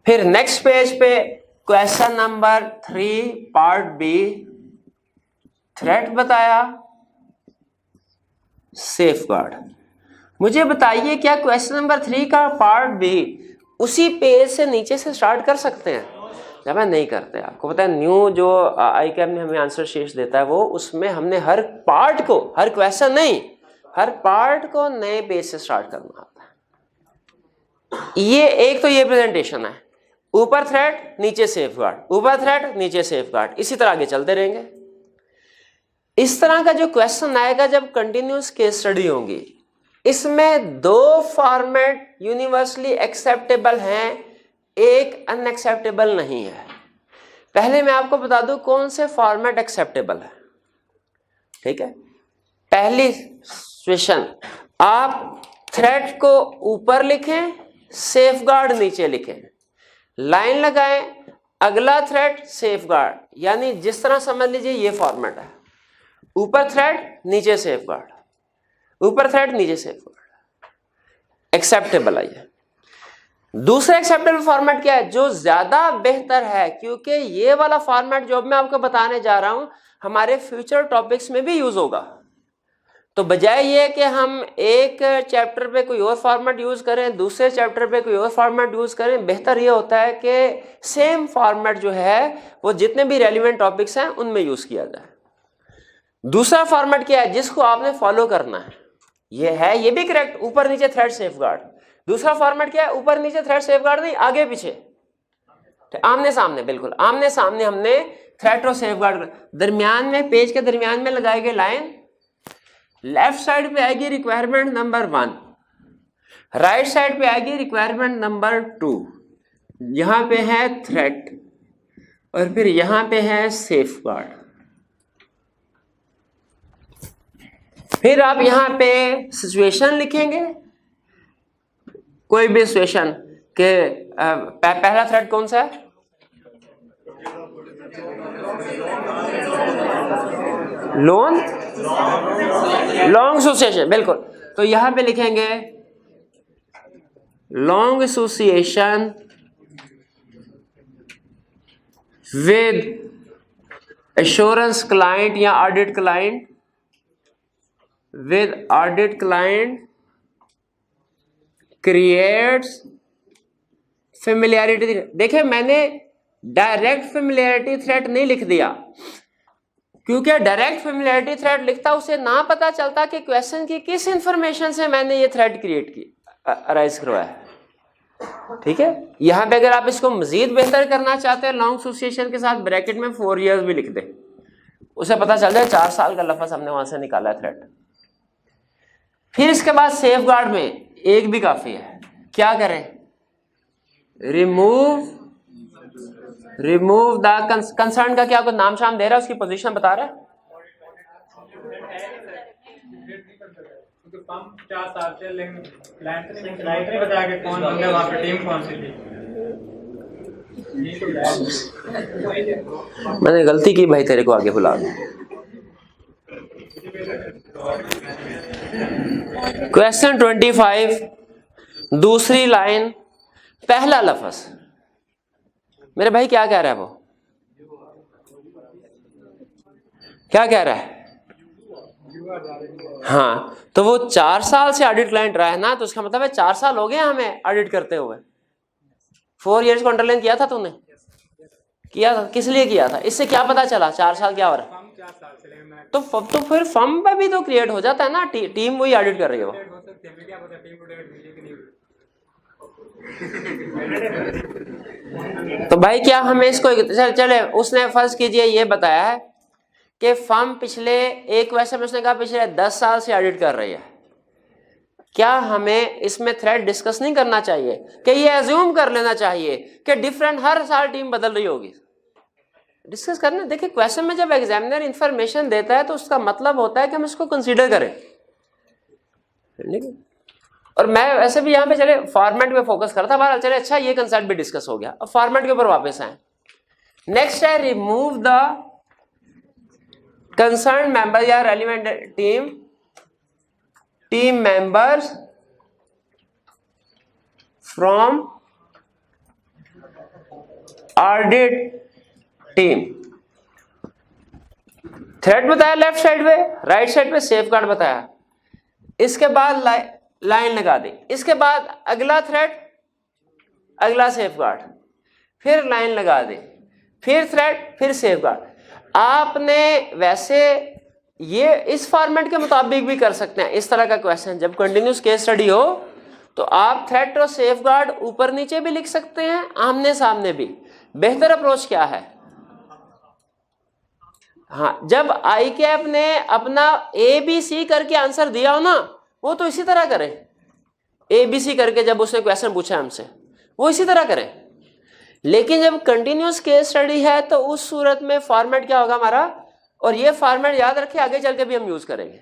फिर नेक्स्ट पेज पे question number 3 part B, threat बताया, सेफगार्ड। मुझे बताइए क्या क्वेश्चन नंबर 3 का पार्ट B उसी पेज से नीचे से स्टार्ट कर सकते हैं? जब नहीं करते। आपको पता है न्यू जो आई कैप ने हमें आंसर शीट देता है वो, उसमें हमने हर पार्ट को, हर क्वेश्चन नहीं, हर पार्ट को नए पेज से स्टार्ट करना आता है। ये एक तो ये प्रेजेंटेशन है, ऊपर थ्रेट नीचे सेफगार्ड, ऊपर थ्रेट नीचे सेफगार्ड, इसी तरह आगे चलते रहेंगे। इस तरह का जो क्वेश्चन आएगा जब कंटिन्यूअस केस स्टडी होगी, इसमें 2 फॉर्मेट यूनिवर्सली एक्सेप्टेबल हैं, एक अनएक्सेप्टेबल नहीं है। पहले मैं आपको बता दूं कौन से फॉर्मेट एक्सेप्टेबल है। ठीक है, पहली सिचुएशन, आप थ्रेट को ऊपर लिखें, सेफगार्ड नीचे लिखें, लाइन लगाएं, अगला थ्रेट सेफगार्ड, यानी जिस तरह समझ लीजिए ये फॉर्मेट है, ऊपर थ्रेट नीचे सेफगार्ड, ऊपर थ्रेट नीचे सेफगार्ड, एक्सेप्टेबल है ये। दूसरा एक्सेप्टेबल फॉर्मेट क्या है जो ज्यादा बेहतर है, क्योंकि ये वाला फॉर्मेट जो मैं आपको बताने जा रहा हूं हमारे फ्यूचर टॉपिक्स में भी यूज होगा। तो बजाय ये कि हम एक चैप्टर पे कोई और फॉर्मेट यूज करें, दूसरे चैप्टर पे कोई और फॉर्मेट यूज करें, बेहतर ये होता है कि सेम फॉर्मेट जो है वो जितने भी रेलिवेंट टॉपिक्स हैं उनमें यूज किया जाए। दूसरा फॉर्मेट क्या है जिसको आपने फॉलो करना है, ये है, ये भी करेक्ट, ऊपर नीचे थ्रेड सेफगार्ड। दूसरा फॉर्मेट क्या है, ऊपर नीचे थ्रेड सेफगार्ड नहीं, आगे पीछे, आमने सामने, बिल्कुल आमने सामने हमने थ्रेड और सेफगार्ड, दरमियान में, पेज के दरमियान में लगाई गई लाइन, लेफ्ट साइड पे आएगी रिक्वायरमेंट नंबर 1, राइट साइड पे आएगी रिक्वायरमेंट नंबर 2, यहां पे है थ्रेट और फिर यहां पे है सेफगार्ड। फिर आप यहां पे सिचुएशन लिखेंगे, कोई भी सिचुएशन के पहला थ्रेड कौन सा है, लॉन्ग एसोसिएशन, बिल्कुल। तो यहां पे लिखेंगे long association with assurance client या audit client, with audit client creates familiarity। देखिए मैंने डायरेक्ट फेमिलियरिटी थ्रेट नहीं लिख दिया, क्योंकि डायरेक्ट फेमिलियरिटी थ्रेट लिखता उसे ना पता चलता कि क्वेश्चन की किस इंफॉर्मेशन से मैंने ये थ्रेट क्रिएट की, अराइज करवाया। ठीक है, यहां पे अगर आप इसको मजीद बेहतर करना चाहते हैं, लॉन्ग एसोसिएशन के साथ ब्रैकेट में 4 years भी लिख दे, उसे पता चल जाए 4 साल का लफ्ज हमने वहां से निकाला है थ्रेट। फिर इसके बाद सेफगार्ड में एक भी काफी है। क्या करें? रिमूव द कंसर्न का क्या कोई नाम शाम दे रहा है, उसकी पोजीशन बता रहा है? पंप 4 साल से, लेकिन लाइट नहीं बता के कौन बंदा वहाँ पे टीम कौन सी थी। मैंने गलती की भाई, तेरे को आगे बुला दूं। क्वेश्चन 25 दूसरी लाइन पहला लफ्ज। मेरे भाई क्या कह रहा है वो? क्या कह रहा है? हाँ, तो वो 4 साल से ऑडिट क्लाइंट रहा है ना, तो उसका मतलब है 4 साल हो गए हमें ऑडिट करते हुए। 4 इयर्स को अंडरलाइन किया था तूने? किया था। किस लिए किया था? इससे क्या पता चला 4 साल क्या हो रहा है? तो फिर फर्म पे भी तो क्रिएट हो जाता है ना, टीम वही ऑडिट कर रही है वो। तो भाई क्या हमें इसको चले उसने फर्ज कीजिए ये बताया है कि फर्म पिछले एक वैसे में उसने कहा पिछले 10 साल से ऑडिट कर रही है। क्या हमें इसमें थ्रेड डिस्कस नहीं करना चाहिए कि ये एज्यूम कर लेना चाहिए कि डिफरेंट हर साल टीम बदल रही होगी? डिस्कस करना। देखिए क्वेश्चन में जब एग्जामिनर इंफॉर्मेशन देता है तो उसका मतलब होता है कि हम इसको कंसीडर करें। और मैं वैसे भी यहाँ पे चले फॉर्मेट पे फोकस करता बहरहाल, चले अच्छा ये कंसेप्ट भी डिस्कस हो गया। अब फॉर्मेट के ऊपर वापस आए। नेक्स्ट है रिमूव द कंसर्न मेंबर या relevant team members from audit team. Thread बताया लेफ्ट साइड पे, राइट साइड पे सेफगार्ड बताया। इसके बाद लाइन लगा दी। इसके बाद अगला थ्रेड, अगला सेफगार्ड, फिर लाइन लगा दी, फिर थ्रेड, फिर सेफगार्ड। आपने वैसे ये इस फॉर्मेट के मुताबिक भी कर सकते हैं। इस तरह का क्वेश्चन जब कंटिन्यूस केस स्टडी हो तो आप थ्रेड और सेफगार्ड ऊपर नीचे भी लिख सकते हैं, आमने सामने भी। बेहतर अप्रोच क्या है? हाँ, जब आई कैप ने अपना ABC करके आंसर दिया हो ना, वो तो इसी तरह करें। ABC करके जब उसने क्वेश्चन पूछा हमसे, वो इसी तरह करें। लेकिन जब कंटिन्यूस केस स्टडी है तो उस सूरत में फॉर्मेट क्या होगा हमारा, और ये फॉर्मेट याद रखिए आगे चल के भी हम यूज करेंगे।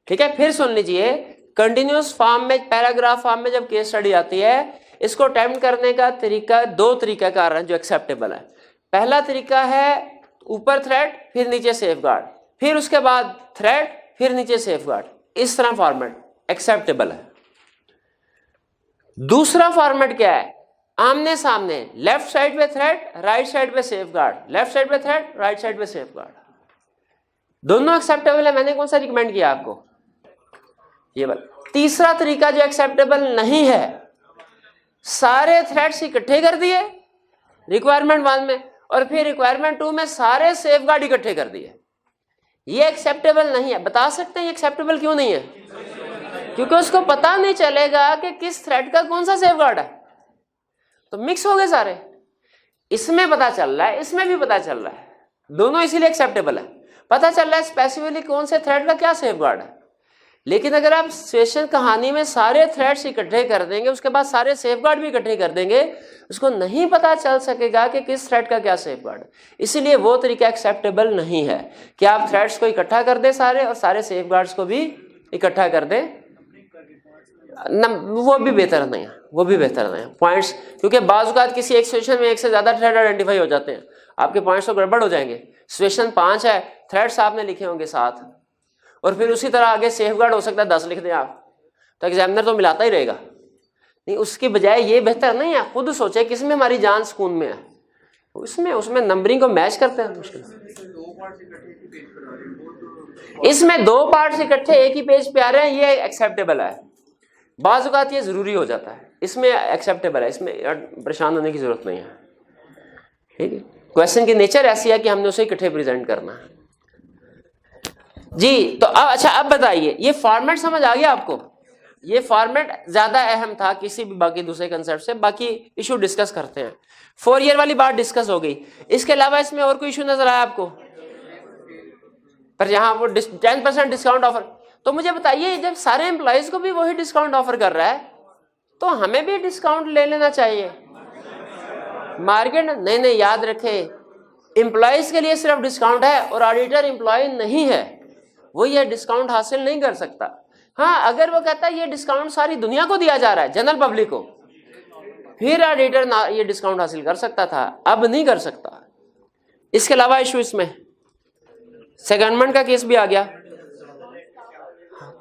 ठीक है, फिर सुन लीजिए। कंटिन्यूस फॉर्म में, पैराग्राफ फॉर्म में जब केस स्टडी आती है, इसको अटेम्प्ट करने का तरीका 2 तरीका कार है जो एक्सेप्टेबल है। पहला तरीका है ऊपर थ्रेड फिर नीचे सेफगार्ड, फिर उसके बाद थ्रेड फिर नीचे सेफगार्ड। इस तरह फॉर्मेट एक्सेप्टेबल है। दूसरा फॉर्मेट क्या है? आमने सामने, लेफ्ट साइड पे थ्रेड, राइट साइड पे सेफगार्ड, लेफ्ट साइड पे थ्रेड, राइट साइड पे सेफगार्ड। दोनों एक्सेप्टेबल है। मैंने कौन सा रिकमेंड किया आपको? ये वाला। तीसरा तरीका जो एक्सेप्टेबल नहीं है, सारे थ्रेड्स इकट्ठे कर दिए रिक्वायरमेंट 1 में, और फिर रिक्वायरमेंट 2 में सारे सेफगार्ड इकट्ठे कर दिए। ये एक्सेप्टेबल नहीं है। बता सकते हैं एक्सेप्टेबल क्यों नहीं है? क्योंकि उसको पता नहीं चलेगा कि किस थ्रेड का कौन सा सेफगार्ड है, तो मिक्स हो गए सारे। इसमें पता चल रहा है, इसमें भी पता चल रहा है, दोनों इसीलिए एक्सेप्टेबल है। पता चल रहा है स्पेसिफिकली कौन से थ्रेड का क्या सेफगार्ड है। लेकिन अगर आप सिचुएशन कहानी में सारे थ्रेड्स इकट्ठे कर देंगे, उसके बाद सारे सेफगार्ड भी इकट्ठे कर देंगे, उसको नहीं पता चल सकेगा कि किस थ्रेड का क्या सेफगार्ड है। इसीलिए वो तरीका एक्सेप्टेबल नहीं है कि आप थ्रेड्स को इकट्ठा कर दें सारे, और सारे सेफगार्ड्स को भी इकट्ठा कर दें। वो भी बेहतर नहीं है, वो भी बेहतर नहीं है। पॉइंट्स, क्योंकि बाज़ औक़ात किसी एक सिचुएशन में एक से ज्यादा थ्रेड आइडेंटिफाई हो जाते हैं, आपके पॉइंट्स तो गड़बड़ हो जाएंगे। सिचुएशन 5 है, थ्रेड्स आपने लिखे होंगे 7, और फिर उसी तरह आगे सेफगार्ड हो सकता है 10 लिख दें आप, तो एग्जामिनर तो मिलाता ही रहेगा। नहीं, उसके बजाय ये बेहतर नहीं है खुद सोचे किस में हमारी जान सुकून में है, उसमें नंबरिंग को मैच करते हैं मुश्किल। इसमें 2 पार्ट्स इकट्ठे एक ही पेज पे आ रहे हैं, ये एक्सेप्टेबल है। बाज़ औक़ात ये जरूरी हो जाता है, इसमें एक्सेप्टेबल है, इसमें परेशान होने की जरूरत नहीं है। ठीक है, क्वेश्चन की नेचर ऐसी है कि हमने उसे इकट्ठे प्रेजेंट करना है जी। तो अब अच्छा, अब बताइए ये फॉर्मेट समझ आ गया आपको? ये फॉर्मेट ज्यादा अहम था किसी भी बाकी दूसरे कंसेप्ट से। बाकी इशू डिस्कस करते हैं। 4 ईयर वाली बात डिस्कस हो गई। इसके अलावा इसमें और कोई इशू नजर आया आपको? पर यहाँ वो 10% डिस्काउंट ऑफर, तो मुझे बताइए जब सारे एम्प्लॉयज को भी वही डिस्काउंट ऑफर कर रहा है तो हमें भी डिस्काउंट ले लेना चाहिए। मार्केट नहीं, याद रखें एम्प्लॉयज के लिए सिर्फ डिस्काउंट है और ऑडिटर एम्प्लॉय नहीं है, वो ये डिस्काउंट हासिल नहीं कर सकता। हाँ, अगर वो कहता है ये डिस्काउंट सारी दुनिया को दिया जा रहा है, जनरल पब्लिक को, फिर ऑडिटर ये डिस्काउंट हासिल कर सकता था, अब नहीं कर सकता। इसके अलावा इशू इसमें सेकंडमेंट का केस भी आ गया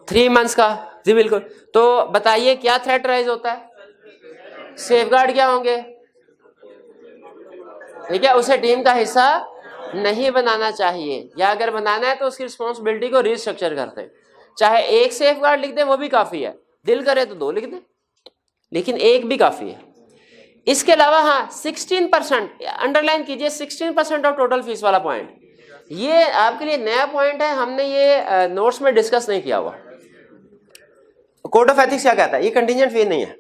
3 मंथ्स का। जी बिल्कुल। तो बताइए क्या थ्रेट राइज होता है, सेफगार्ड क्या होंगे? ठीक है, उसे टीम का हिस्सा नहीं बनाना चाहिए, या अगर बनाना है तो उसकी रिस्पॉन्सिबिलिटी को रिस्ट्रक्चर करते हैं। चाहे एक सेफगार्ड लिख दे वो भी काफी है, दिल करे तो 2 लिख दे, लेकिन एक भी काफी है। इसके अलावा हाँ 16%, अंडरलाइन कीजिए 16% ऑफ टोटल फीस वाला पॉइंट, ये आपके लिए नया पॉइंट है, हमने ये नोट्स में डिस्कस नहीं किया हुआ। कोड ऑफ एथिक्स क्या कहता है? ये कंटीजेंट फी नहीं है।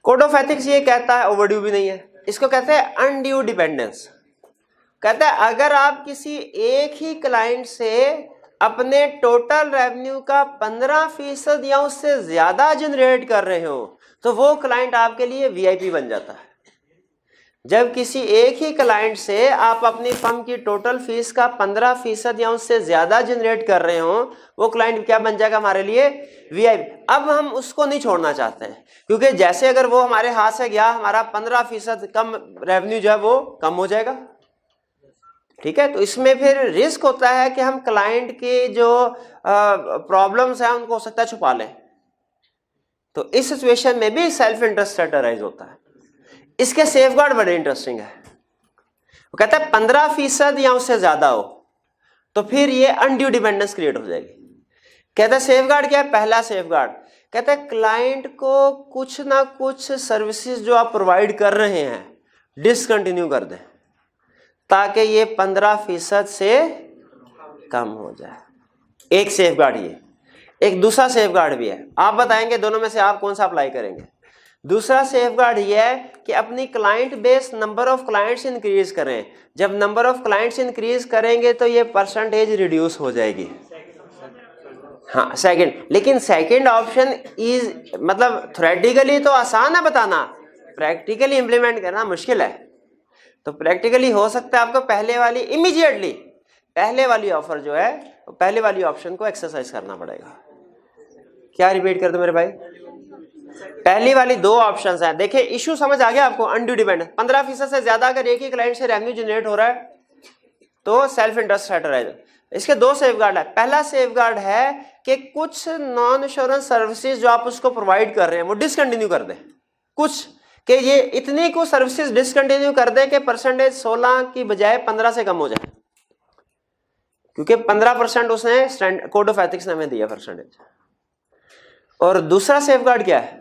कोड ऑफ एथिक्स ये कहता है ओवरड्यू भी नहीं है, इसको कहते हैं अनड्यू डिपेंडेंस। कहता है अगर आप किसी एक ही क्लाइंट से अपने टोटल रेवेन्यू का 15% या उससे ज्यादा जनरेट कर रहे हो तो वो क्लाइंट आपके लिए वीआईपी बन जाता है। जब किसी एक ही क्लाइंट से आप अपनी फर्म की टोटल फीस का 15% या उससे ज्यादा जनरेट कर रहे हो, वो क्लाइंट क्या बन जाएगा हमारे लिए? वीआईपी। अब हम उसको नहीं छोड़ना चाहते हैं, क्योंकि जैसे अगर वो हमारे हाथ से गया, हमारा 15% कम रेवेन्यू जो है वो कम हो जाएगा। ठीक है, तो इसमें फिर रिस्क होता है कि हम क्लाइंट के जो प्रॉब्लम्स है उनको हो सकता है छुपा लें। तो इस सिचुएशन में भी सेल्फ इंटरेस्ट अराइज होता है। इसके सेफगार्ड बड़े इंटरेस्टिंग है। वो कहता है 15% या उससे ज्यादा हो तो फिर ये अनड्यू डिपेंडेंस क्रिएट हो जाएगी। कहता है सेफगार्ड क्या है? पहला सेफगार्ड कहता है क्लाइंट को कुछ ना कुछ सर्विसेज जो आप प्रोवाइड कर रहे हैं डिसकंटिन्यू कर दें ताकि ये 15% से कम हो जाए। एक सेफगार्ड ये। एक दूसरा सेफगार्ड भी है, आप बताएंगे दोनों में से आप कौन सा अप्लाई करेंगे। दूसरा सेफगार्ड ये है कि अपनी client base number of clients increase करें। जब नंबर ऑफ क्लाइंट्स इंक्रीज करेंगे तो ये परसेंटेज रिड्यूस हो जाएगी। हाँ सेकंड, लेकिन सेकंड ऑप्शन इज मतलब थ्योरेटिकली तो आसान है बताना, प्रैक्टिकली इंप्लीमेंट करना मुश्किल है। तो प्रैक्टिकली हो सकता है आपको पहले वाली इमीडिएटली पहले वाली ऑफर जो है पहले वाली ऑप्शन को एक्सरसाइज करना पड़ेगा। क्या रिपीट कर दो मेरे भाई? पहली वाली 2 ऑप्शंस हैं। देखिए इशू समझ आ गया आपको? अनड्यू डिपेंडेंस 15% से ज्यादा अगर एक ही क्लाइंट से रेवेन्यू जनरेट हो रहा है तो सेल्फ इंटरेस्ट अराइज। इसके 2 सेफगार्ड है। पहला सेफगार्ड है कि कुछ नॉन इंश्योरेंस सर्विसेज जो आप उसको प्रोवाइड कर रहे हैं वो डिसकंटिन्यू कर दें। कुछ कि ये इतनी को सर्विसेज डिसकंटिन्यू कर दें कि परसेंटेज 16 की बजाय 15 से कम हो जाए, क्योंकि 15% उसने कोड ऑफ एथिक्स ने हमें दिया परसेंटेज। और दूसरा सेफगार्ड क्या है?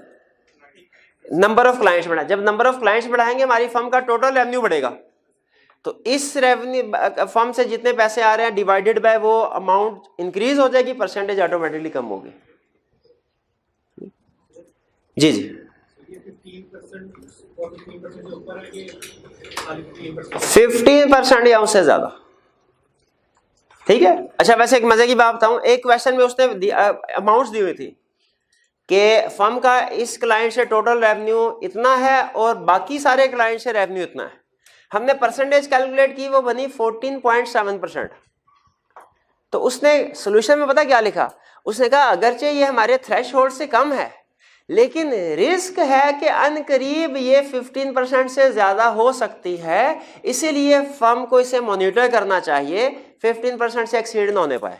नंबर ऑफ क्लाइंट्स बढ़ा। जब नंबर ऑफ क्लाइंट्स बढ़ाएंगे हमारी फर्म का टोटल रेवेन्यू बढ़ेगा, तो इस रेवेन्यू फर्म से जितने पैसे आ रहे हैं डिवाइडेड बाय वो अमाउंट इंक्रीज हो जाएगी, परसेंटेज ऑटोमेटिकली कम होगी। जी जी 15% या उससे ज्यादा। ठीक है। अच्छा वैसे एक मजे की बात बताऊं, एक क्वेश्चन में उसने अमाउंट्स दी हुई थी कि फर्म का इस क्लाइंट से टोटल रेवेन्यू इतना है और बाकी सारे क्लाइंट से रेवेन्यू इतना है। हमने परसेंटेज कैलकुलेट की, वो बनी 14.7%। तो उसने सॉल्यूशन में पता क्या लिखा? उसने कहा अगरचे ये हमारे थ्रेशहोल्ड से कम है लेकिन रिस्क है कि अनकरीब ये 15% से ज्यादा हो सकती है, इसीलिए फर्म को इसे मॉनिटर करना चाहिए 15% से एक्सीड ना होने पाए।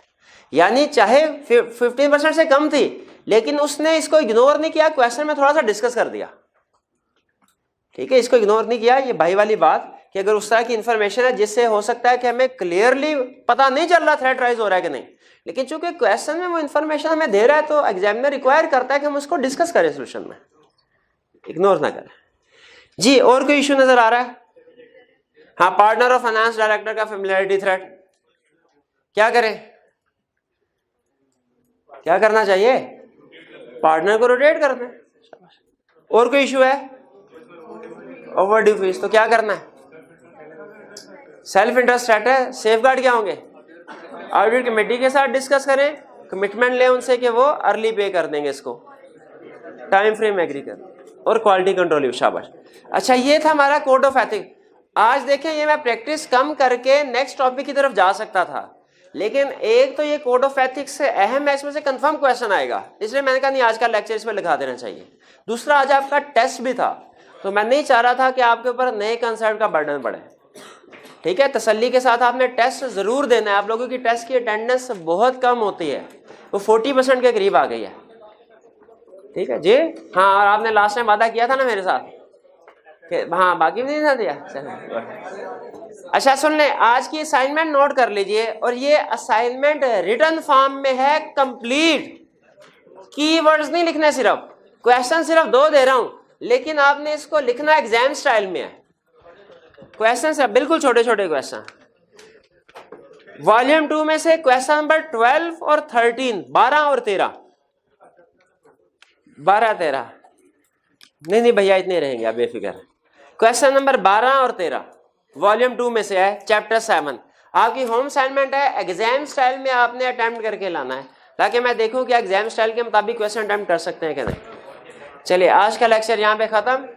यानी चाहे 15% से कम थी लेकिन उसने इसको इग्नोर नहीं किया, क्वेश्चन में थोड़ा सा डिस्कस कर दिया। ठीक है, इसको इग्नोर नहीं किया। ये भाई वाली बात कि अगर उस तरह की इंफॉर्मेशन है जिससे हो सकता है कि हमें क्लियरली पता नहीं चल रहा थ्रेट राइज हो रहा है कि नहीं, लेकिन चूंकि क्वेश्चन में वो इंफॉर्मेशन हमें दे रहा है तो एग्जामिनर रिक्वायर करता है कि हम उसको डिस्कस करें सोल्यूशन में, इग्नोर ना करें। जी और कोई इशू नजर आ रहा है? हाँ, पार्टनर और फाइनेंस डायरेक्टर का फेमिलियरिटी थ्रेट क्या करें? क्या करना चाहिए? पार्टनर को रोटेट कर दें। और कोई इशू है? ओवरड्यू फीस, तो क्या करना है? सेल्फ इंटरेस्ट थ्रेट है। सेफगार्ड क्या होंगे? ऑडिट कमेटी के साथ डिस्कस करें, कमिटमेंट ले उनसे कि वो अर्ली पे कर देंगे इसको, टाइम फ्रेम एग्री कर, और क्वालिटी कंट्रोल। शाबाश। अच्छा, ये था हमारा कोड ऑफ एथिक्स। आज देखें, ये मैं प्रैक्टिस कम करके नेक्स्ट टॉपिक की तरफ जा सकता था, लेकिन एक तो ये कोड ऑफ एथिक्स से अहम है, इसमें से कंफर्म क्वेश्चन आएगा, इसलिए मैंने कहा नहीं आज का लेक्चर इस पर लिखा देना चाहिए। दूसरा, आज आपका टेस्ट भी था, तो मैं नहीं चाह रहा था कि आपके ऊपर नए कंसेप्ट का बर्डन पड़े। ठीक है, तसल्ली के साथ आपने टेस्ट जरूर देना है। आप लोगों की टेस्ट की अटेंडेंस बहुत कम होती है, वो 40% के करीब आ गई है। ठीक है जी। हाँ, और आपने लास्ट टाइम वादा किया था ना मेरे साथ, हाँ बाकी भी नहीं था दिया। अच्छा सुन ले, आज की असाइनमेंट नोट कर लीजिए, और ये असाइनमेंट रिटन फॉर्म में है, कंप्लीट। कीवर्ड्स नहीं लिखने, सिर्फ क्वेश्चन सिर्फ 2 दे रहा हूं, लेकिन आपने इसको लिखना एग्जाम स्टाइल में है। क्वेश्चन सिर्फ बिल्कुल छोटे छोटे क्वेश्चन। वॉल्यूम 2 में से क्वेश्चन नंबर 12 और 13, 12 और 13, 12-13 नहीं भैया इतने रहेंगे, आप बेफिक्र। क्वेश्चन नंबर 12 और 13 वॉल्यूम 2 में से है, चैप्टर 7। आपकी होम असाइनमेंट है, एग्जाम स्टाइल में आपने अटेम्प्ट करके लाना है, ताकि मैं देखूं कि एग्जाम स्टाइल के मुताबिक क्वेश्चन अटेम्प्ट कर सकते हैं कि नहीं। चलिए, आज का लेक्चर यहाँ पे खत्म।